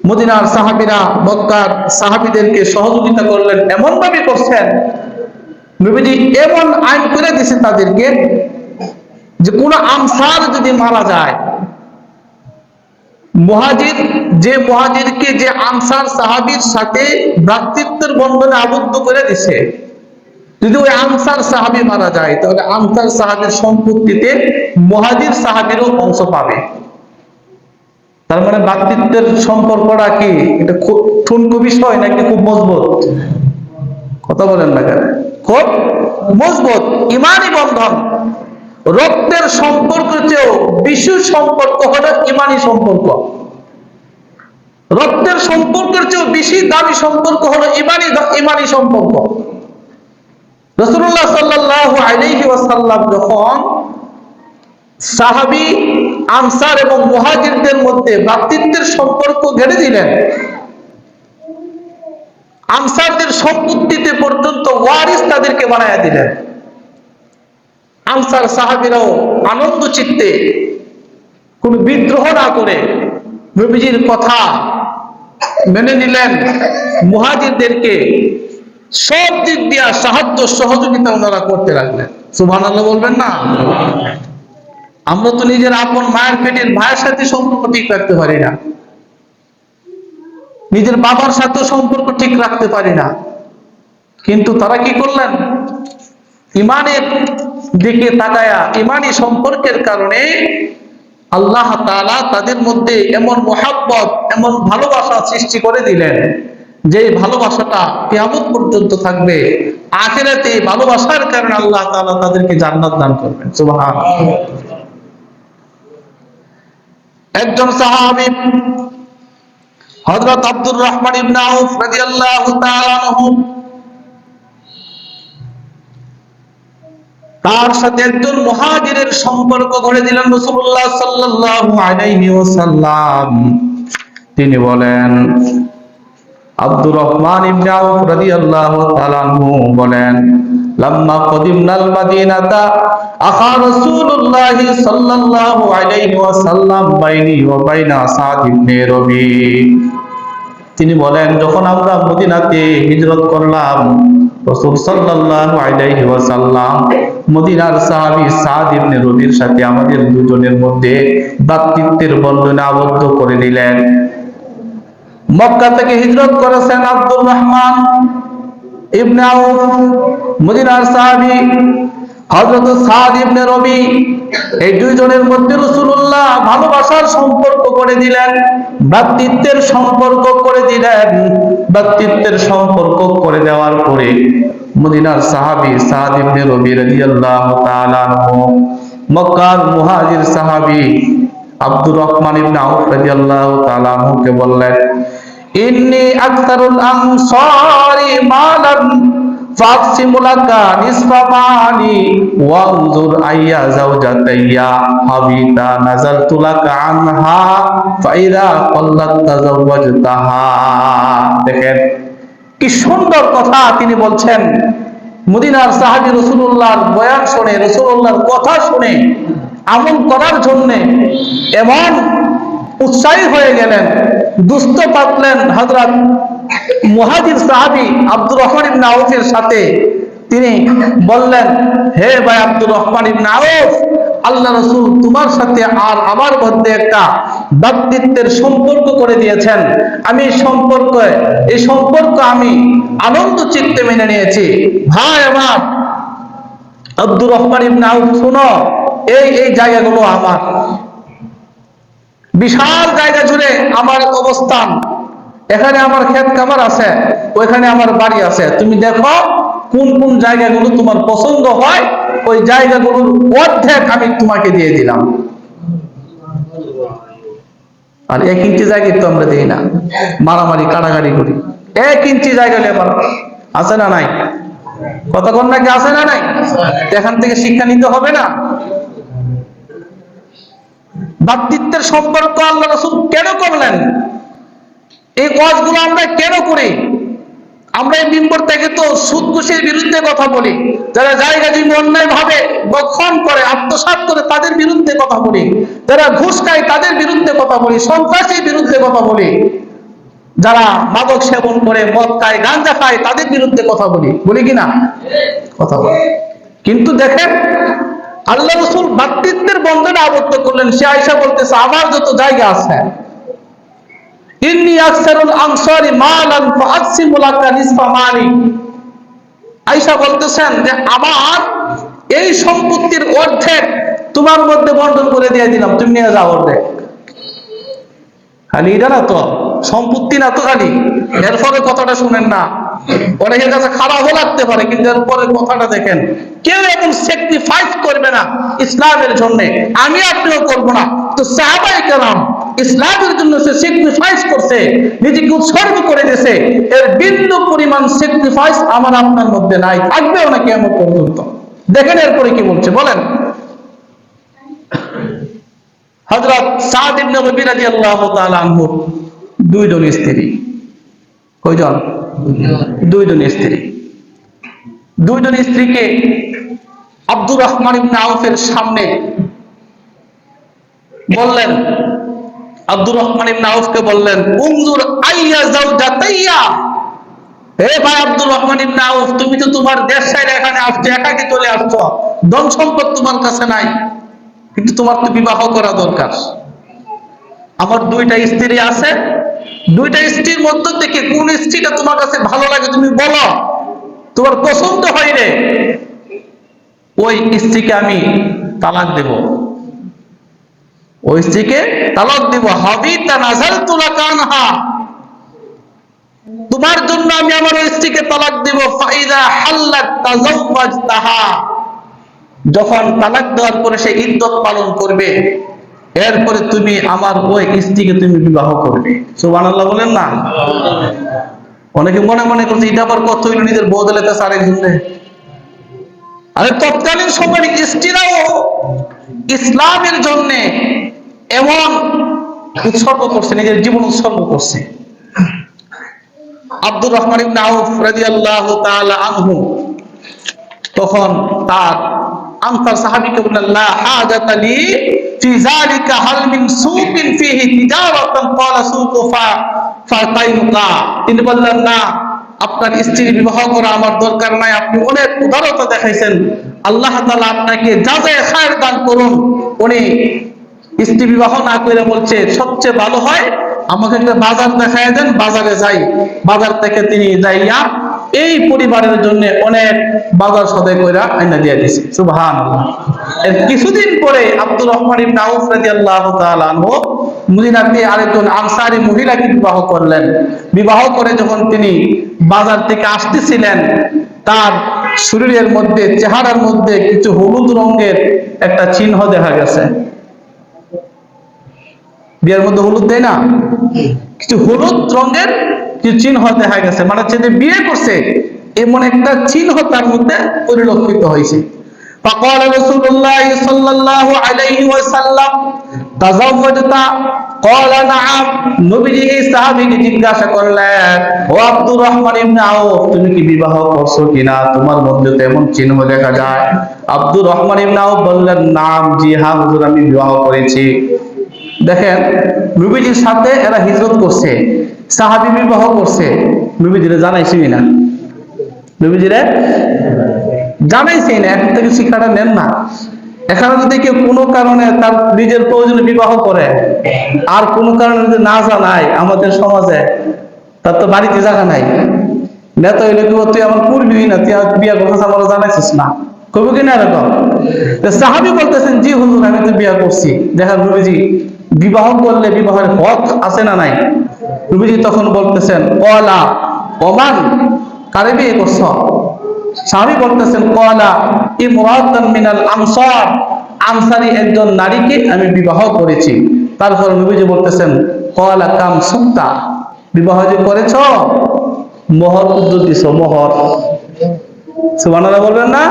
মদিনার সাহাবীরা মক্কার সাহাবীদেরকে সহযোগিতা করলেন, এমন ভাবে করছেন নবীজি এমন আইন করে দিয়েছে তাদেরকে যে কোন আনসার যদি মারা যায়, মুহাজিরকে যে আনসার সাহাবীর সাথে ভ্রাতৃত্বের বন্ধনে আবদ্ধ করে দিছে, যদি ওই আনসার সাহাবী মারা যায়, তাহলে আনসার সাহাবীর সম্পত্তিতে মুহাজির সাহাবীরও অংশ পাবে। তার মানে ভ্রাতৃত্বের সম্পর্কটা কি এটা খুব ঠুনকো বিষয় নাকি খুব মজবুত? কথা বলেন না কেন? খুব মজবুত ইমানি বন্ধন। রক্তের সম্পর্কের চেয়েও বিশেষ সম্পর্ক হলো ইমানি সম্পর্ক। রক্তের সম্পর্কের চেয়েও বেশি দামি সম্পর্ক হলো ইমানি সম্পর্ক। রাসূলুল্লাহ সাল্লাল্লাহু আলাইহি ওয়াসাল্লাম যখন সাহাবী, আনসার এবং মুহাজিরদের মধ্যে ভ্রাতৃত্বের সম্পর্ক গড়ে দিলেন, আনসারদের সম্পত্তিতে পর্যন্ত ওয়ারিস তাদেরকে বানায়া দিলেন। আনসার সাহাবীরাও আনন্দ চিত্তে কোনো বিদ্রোহ না করে নবীজির কথা মেনে নিলেন। মুহাজিরদেরকে সব দিক দিয়ে সাহায্য সহযোগিতা ওনারা করতে লাগলেন। সুবহানাল্লাহ বলবেন না? আমরা তো নিজের আপন মায়ের পেটের ভাইয়ের সাথে সম্পর্ক ঠিক রাখতে পারি না, নিজের বাবার সাথে সম্পর্ক ঠিক রাখতে পারি না, কিন্তু তারা কি করলেন? ইমানের দিকে তাকায়া ইমানি সম্পর্কের কারণে আল্লাহ তাআলা তাদের মধ্যে এমন মহাব্বত, এমন ভালোবাসা সৃষ্টি করে দিলেন যে ভালোবাসাটা কিয়ামত পর্যন্ত থাকবে। আখিরাতে ভালোবাসার কারণে আল্লাহ তাআলা তাদেরকে জান্নাত দান করবেন। সুবহানাল্লাহ। একজন সাহাবী হযরত আব্দুর রহমান ইবনে আউফ রাদিয়াল্লাহু তাআলা আনহু, তার সাথে একজন মুহাজিরের সম্পর্ক গড়ে দিলেন রাসূলুল্লাহ সাল্লাল্লাহু আলাইহি ওয়াসাল্লাম। তিনি বলেন, আব্দুর রহমান ইবনে আউফ রাদিয়াল্লাহু তাআলা আনহু বলেন, লাম্মা কদিমনাল মাদিনাতা আখা রাসূলুল্লাহ সাল্লাল্লাহু আলাইহি ওয়াসাল্লাম বাইনি ওয়া বাইনা সাদ ইবনে রবি। তিনি বলেন, যখন আমরা মদিনাতে হিজরত করলাম, রাসূল সাল্লাল্লাহু আলাইহি ওয়াসাল্লাম মদিনার সাহাবী সাদ ইবনে রবির সাথে আমাদের দুজনের মধ্যে ভ্রাতৃত্বের বন্ধনে আবদ্ধ করে দিলেন। মক্কা থেকে হিজরত করেছেন আব্দুর রহমান ইবনে আউফ, মদিনার সাহাবী হযরত সাদ ইবনে রবি। এই দুইজনের মধ্যে রাসূলুল্লাহ ভালোবাসার সম্পর্ক করে দিলেন, ভ্রাতৃত্বের সম্পর্ক করে দিলেন। ভ্রাতৃত্বের সম্পর্ক করে দেওয়ার পরে মদিনার সাহাবী সাদ ইবনে রবি রাদিয়াল্লাহু তাআলা আনহু মক্কার মুহাজির সাহাবী আব্দুর রহমান ইবনে আউফ রাদিয়াল্লাহু তাআলা আনহুকে বললেন, ইন্নী আকতারুল আনসারি মালান ফাকসিমু লাকা নিসফা মালি ওয়ানজুর আইয়া যাওজাতাইয়া হাবিতা নাযালতু লাকা আনহা ফাইদা ক্বাল্লাত তাযাওয়াজতাহা। দেখেন কি সুন্দর কথা তিনি বলছেন। মদিনার সাহাবী রাসূলুল্লাহর বয়ান শুনে, রাসূলুল্লাহর কথা শুনে আমল করার জন্য এমন উৎসাহী হয়ে গেলেন, দুস্থ পাতলেন হযরত মুহাজির সাহাবী আব্দুর রহমান ইবনে আউফের সাথে। তিনি বললেন, হে ভাই আব্দুর রহমান ইবনে আউফ, আল্লাহ রাসূল তোমার সাথে আর আমার মধ্যে একটা ভ্রাতৃত্বের সম্পর্ক করে দিয়েছেন। আমি এই সম্পর্ক আমি আনন্দ চিত্তে মেনে নিয়েছি। ভাই আমার আব্দুর রহমান ইবনে আউফ, শোনো, এই জায়গাগুলো আমার, বিশাল জায়গা জুড়ে আমার অবস্থান, এখানে আমার ক্ষেত খামার আছে, ওইখানে আমার বাড়ি আছে। তুমি দেখো কোন কোন জায়গাগুলো তোমার পছন্দ হয়, ওই জায়গাগুলোর অর্ধেক আমি তোমাকে দিয়ে দিলাম। আর 1 ইঞ্চি জায়গা তো আমরা দিই না, মারামারি কাটাকাটি করি। 1 ইঞ্চি জায়গা লেবার আছে না নাই? কতক্ষণ নাকি আছে না নাই? এখান থেকে শিক্ষা নিতে হবে না? ভ্রাতৃত্বের সম্পর্ক আল্লাহ রাসূল কেন করলেন? এই কাজগুলো আমরা কেন করি? আমরা এই মিম্বর থেকে তো সুদ ঘুষের বিরুদ্ধে কথা বলি, যারা জায়গা জমি অন্যায় ভাবে দখল করে আত্মসাৎ করে তাদের বিরুদ্ধে কথা বলি, যারা ঘুষ খায় তাদের বিরুদ্ধে কথা বলি, সন্ত্রাসীর বিরুদ্ধে কথা বলি, যারা মাদক সেবন করে মদ খায় গাঁজা খায় তাদের বিরুদ্ধে কথা বলি কিনা? কথা বলি। কিন্তু দেখেন আল্লাহ রাসূল ভ্রাতৃত্বের বন্ধনে আবদ্ধ করলেন। সে আয়েশা বলতেছে, আমার যত জায়গা আছে, ইন্নী আকসারুল আনসারি মালান ফাকসিমু লাকা নিসফা মালি। আয়েশা বলতেছেন যে আমার এই সম্পত্তির অর্ধেক তোমার মধ্যে বন্টন করে দিয়ে দিলাম, তুমি নিয়ে যাও অর্ধেক। খালি এটা না তো, সম্পত্তি না তো খালি, এরপরে কথাটা শুনেন না। অনেকের কাছে খারাপও লাগতে পারে, কিন্তু এরপরে কথাটা দেখেন। কেউ এখন স্যাক্রিফাইস করবে না ইসলামের জন্য, আমি আপনিও করবো না। তো সাহাবায়ে কেরাম ইসলামের জন্য সে স্যাক্রিফাইস করছে, নিজেকে উৎসর্গ করে দিয়েছে। এর বিন্দু পরিমাণ স্যাক্রিফাইস আমার আপনার মধ্যে নাই, থাকবেও না কিয়ামত পর্যন্ত। দেখেন এরপরে কি বলছে, বলেন। হযরত সাদ ইবনে রবি রাদিয়াল্লাহু তাআলা আনহু 2 জন স্ত্রী। কয়জন? 2 জন স্ত্রী। 2 জন স্ত্রীকে আব্দুর রহমান ইবনে আউফের সামনে বললেন, আব্দুর রহমান ইবনে আউফকে বললেন, উনজুর আইয়া যাওজাতাইয়া। হে ভাই আব্দুর রহমান ইবনে আউফ, তুমি তো তোমার দেশ ছেড়ে এখানে আসছো, একাকী চলে আসছো, ধন সম্পদ তোমার কাছে নাই, কিন্তু তোমার তো বিবাহ করা দরকার। আমার 2টা স্ত্রী আছে, 2টা স্ত্রীর মধ্য থেকে কোন স্ত্রীটা তোমার কাছে ভালো লাগে তুমি বলো, তোমার পছন্দ হয় রে। ওই স্ত্রীকে আমি তালাক দেব, ওই স্ত্রীকে তালাক দেব। হাবিতা নাযালতু লাকা আনহা, তোমার জন্য আমি আমার ওই স্ত্রীকে তালাক দেব। ফাইদা হাল্লাত তাযাওয়াজতাহা, যখন তালাক দেওয়ার পরে সে ইদ্যত পালন করবে, এরপরে তুমি আমার ওই স্ত্রীকে তুমি বিবাহ করবে। সুবহানাল্লাহ বলেন না? অনেকে মনে মনে করছে এটা আবার কত হইল, নিজের বউ দিলে আরেকজন। আরে তৎকালীন সময়ের স্ত্রীরাও ইসলামের জন্য এমন উৎসর্গ করছে, নিজের জীবন উৎসর্গ করছে। আব্দুর রহমান ইবনে আউফ রাদিয়াল্লাহু তাআলা আনহু তখন তার আনসার সাহাবীকে বললেন, লা হাজাতা লি ফি যালিকা হাল মিন সুকিন ফিহি তিজারাতান ক্বালা সুকু ফাতাইনুকা। তিনি বললেন, না, আপনার স্ত্রী বিবাহ করা আমার দরকার নাই, আপনি অনেক উদারতা দেখাইছেন, আল্লাহ তাআলা আপনাকে জাযায়ে খায়ের দান করুন। উনি স্ত্রী বিবাহ না করে বলছে সবচেয়ে ভালো হয় আমাকে একটা বাজার দেখায় দেন, বাজারে যাই। বাজার থেকে তিনি যাইয়া এই পরিবারের জন্য অনেক বাজার সদাই কইরা আইনা দিয়ে দিয়েছে। সুবহানাল্লাহ। এর কিছুদিন পরে আব্দুর রহমান ইবনে আউফ রাদিয়াল্লাহু তাআলা আনহু মদিনাতে আরেকজন আনসারী মহিলাকে বিবাহ করলেন। বিবাহ করে যখন তিনি বাজার থেকে আসতেছিলেন, তার শরীরের মধ্যে, চেহারার মধ্যে কিছু হলুদ রঙের একটা চিহ্ন দেখা গেছে। বিয়ের মধ্যে হলুদ দেয় না, কিছু হলুদ রঙের কিছু চিহ্ন দেখা গেছে, মানে ছেলে বিয়ে করছে এমন একটা চিহ্ন তার মধ্যে পরিলক্ষিত হয়েছে। فقال رسول الله صلى الله عليه وسلم تزوجت قال نعم। নবীজি এই সাহাবীকে জিজ্ঞাসা করলেন, ও আব্দুর রহমান ইবনে আউফ, তুমি কি বিবাহ করছো কিনা, তোমার মধ্যে তো এমন চিহ্ন দেখা যায়। আব্দুর রহমান ইবনে আউফ বললেন, নাম, জি হ্যাঁ হুজুর, আমি বিবাহ করেছি। দেখেন, নবীজির সাথে এরা হিজরত করছে, সাহাবী বিবাহ করছে, নবীজিরে জানাইছি না, নবীজিরে জানাইছি না। এখন থেকে শিক্ষাটা নেন না। এখানে যদি কেউ কোনো কারণে তার নিজের প্রয়োজনে বিবাহ করে আর কোনো কারণে যদি না জানায়, আমাদের সমাজে তার তো বাড়িতে জায়গা নাই, নেতা হইলে কি তুই আমার পূর্বী না, তুই বিয়া করছিস আমার জানাইছিস না, কবি কিনা এরকম। সাহাবী বলতেছেন, জি হুজুর, আমি তো বিয়া করছি। দেখেন নবীজি বিবাহ করলে বিবাহের হক আছে না নাই? নবীজি তখন বলতেছেন, কলা ওমান, কারে বিয়ে করছ? সাহাবী বলতেছেন, কলা ইমরাতান মিনাল আনসার, আনসারী একজন নারীকে আমি বিবাহ করেছি। তারপর নবীজি বলতেছেন, কলা কাম সুক্তা, বিবাহ যে করেছ মোহর কত দিছ? মোহর, সুবহানাল্লাহ বলবেন না?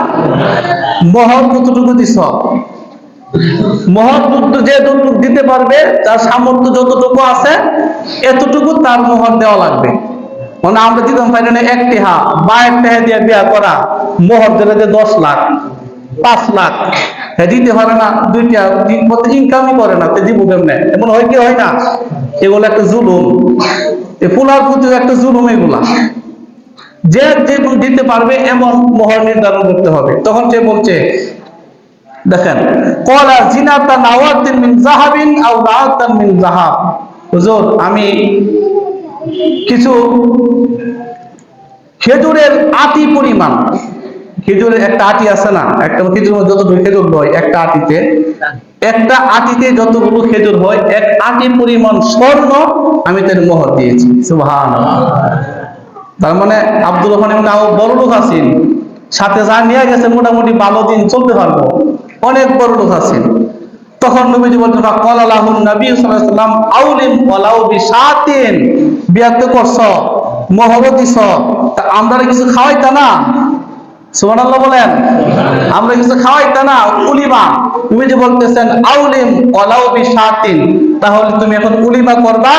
মোহর কতটুকু দিছ? মোহর যে যতটুকু দিতে পারবে, তার সামর্থ্য যতটুকু আছে এতটুকু তার মোহর দেওয়া লাগবে। মানে আমরা দিতাম পারি না 1 টাকা বা 1 টাকা দিয়ে বিয়া করা, মোহর দিলে যে 10 লাখ 5 লাখ দিতে পারে না, 2 টাকা ইনকামই করে না, দিব কেমনে? এমন হয় কি হয় না? এগুলো একটা জুলুম, এই পোলার প্রতি একটা জুলুম। এগুলা যে দিতে পারবে এমন মোহর নির্ধারণ করতে হবে। তখন সে বলছে, দেখেন, কলা জিনাতা নাওয়াতিন মিন যাহাবিন আও নাওয়াতান মিন যাহাব, হুজুর আমি কিছু খেজুরের আটি পরিমাণ, খেজুরের একটা আটি আছে না, একটা খেজুর যতটুকু খেজুর হয় একটা আটিতে, একটা আটিতে যতগুলো খেজুর হয়, 1 আটি পরিমাণ স্বর্ণ আমি তার মোহর দিয়েছি। সুবহানাল্লাহ। তার মানে আব্দুর রহমান ইবনে আউফ বড় লোক আছেন, সাথে যা নিয়ে গেছে মোটামুটি ভালো দিন চলতে পারবো, অনেক বড় লোক আছেন। তখন নবীজি বললেন, ক্বালা লাহুন নবী সাল্লাল্লাহু আলাইহি ওয়াসাল্লাম আউলিম ওয়ালাউ বিশাতিন, বিয়া তো করছ, মোহর দিছ, তা আমরা কিছু খাওয়াইতা না? সুবহানাল্লাহ বলেন। আমরা কিছু খাওয়াইতা না, উলিমা। নবীজি বলতেছেন, আউলিম ওয়ালাউ বিশাতিন, তাহলে তুমি এখন উলিমা করবা,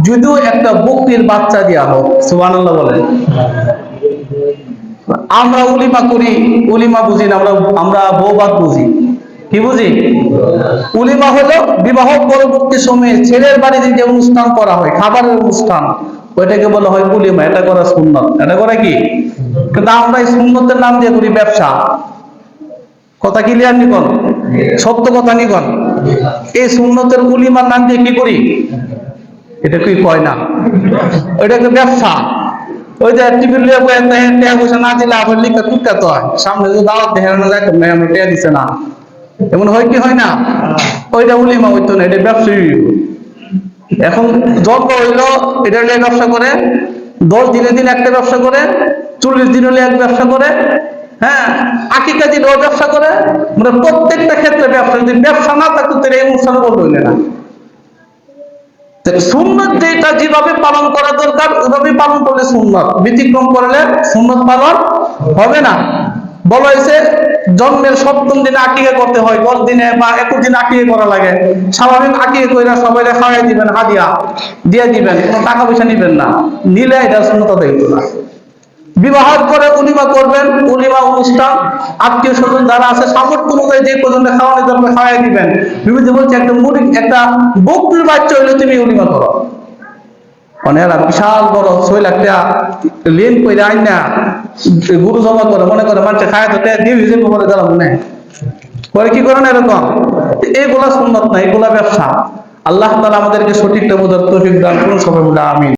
যদিও একটা বকরির বাচ্চা দেয়া হোক। সুবহানাল্লাহ বলেন। আমরা উলিমা করি, উলিমা বুঝি না, আমরা বৌবাদ বুঝি। কি বুঝি? উলিমা হলো বিবাহ পরবর্তী সময়ে ছেলের বাড়িতে যে অনুষ্ঠান করা হয়, খাবারের অনুষ্ঠান, ওইটাকে বলা হয় উলিমা। এটা করা সুন্নত, এটা করা কি? কিন্তু আমরা এই সুন্নতের নাম দিয়ে করি ব্যবসা। কথা ক্লিয়ার নিকন, সত্য কথা নিকন। এই সুন্নতের উলিমার নাম দিয়ে কি করি? এটা কি কয় না, এটা একটা ব্যবসা। ওই যে টিভি লিয়ে বই টেয়া পয়সা না দিলে আবার লিখা টুকা তো হয়, সামনে যদি দাওয়াত দেখানো যায় তো আমরা টেয়া দিছে না, এমন হয় কি হয় না? ওইটা উলিমা হইতো না, এটা ব্যবসায়ী। এখন যত হইলো এটা নিয়ে ব্যবসা করে, 10 দিনে দিন একটা ব্যবসা করে, 40 দিন হলে এক ব্যবসা করে, হ্যাঁ, আকিকা দিন ও ব্যবসা করে, মানে প্রত্যেকটা ক্ষেত্রে ব্যবসা। যদি ব্যবসা না থাকতো তাহলে এই অনুষ্ঠান বলবে না। সুন্নত যেটা যেভাবে পালন করা দরকার ওইভাবে পালন করলে সুন্নত, ব্যতিক্রম করলে সুন্নত পালন হবে না। বলা হয়েছে জন্মের 7ম দিনে আকিকা করতে হয়, 10 দিনে বা 21 দিনে আকিকা করা লাগে। স্বাভাবিক আকিকা কইরা সবাই খাওয়াই দিবেন, হাদিয়া দিয়ে দিবেন, কোনো টাকা পয়সা নিবেন না, নিলে এটা সুন্নত আদায় হতো না। বিবাহের পরে উলিমা করবেন, উলিমা অনুষ্ঠান আত্মীয় স্বজন যারা আছে সামর্থ্য অনুযায়ী যে পর্যন্ত খাওয়ানো যাবে খাওয়াই দিবেন। বিভিন্ন বলছে একটা মুড়ি একটা বকরির বাচ্চা হইলে তুমি উলিমা করো, মানে এরা বিশাল বড় 6 লাখ টাকা লেন করে আইন না গরু জমা করে, মনে করে মানুষের খায় তো দিয়ে হিসেবে করে যারা মনে পরে কি করেন এরকম। এগুলা সুন্নত না, এগুলা ব্যবসা। আল্লাহ তাআলা আমাদেরকে সঠিকটা বোঝার তৌফিক দান করুন, সবাই বলে আমিন।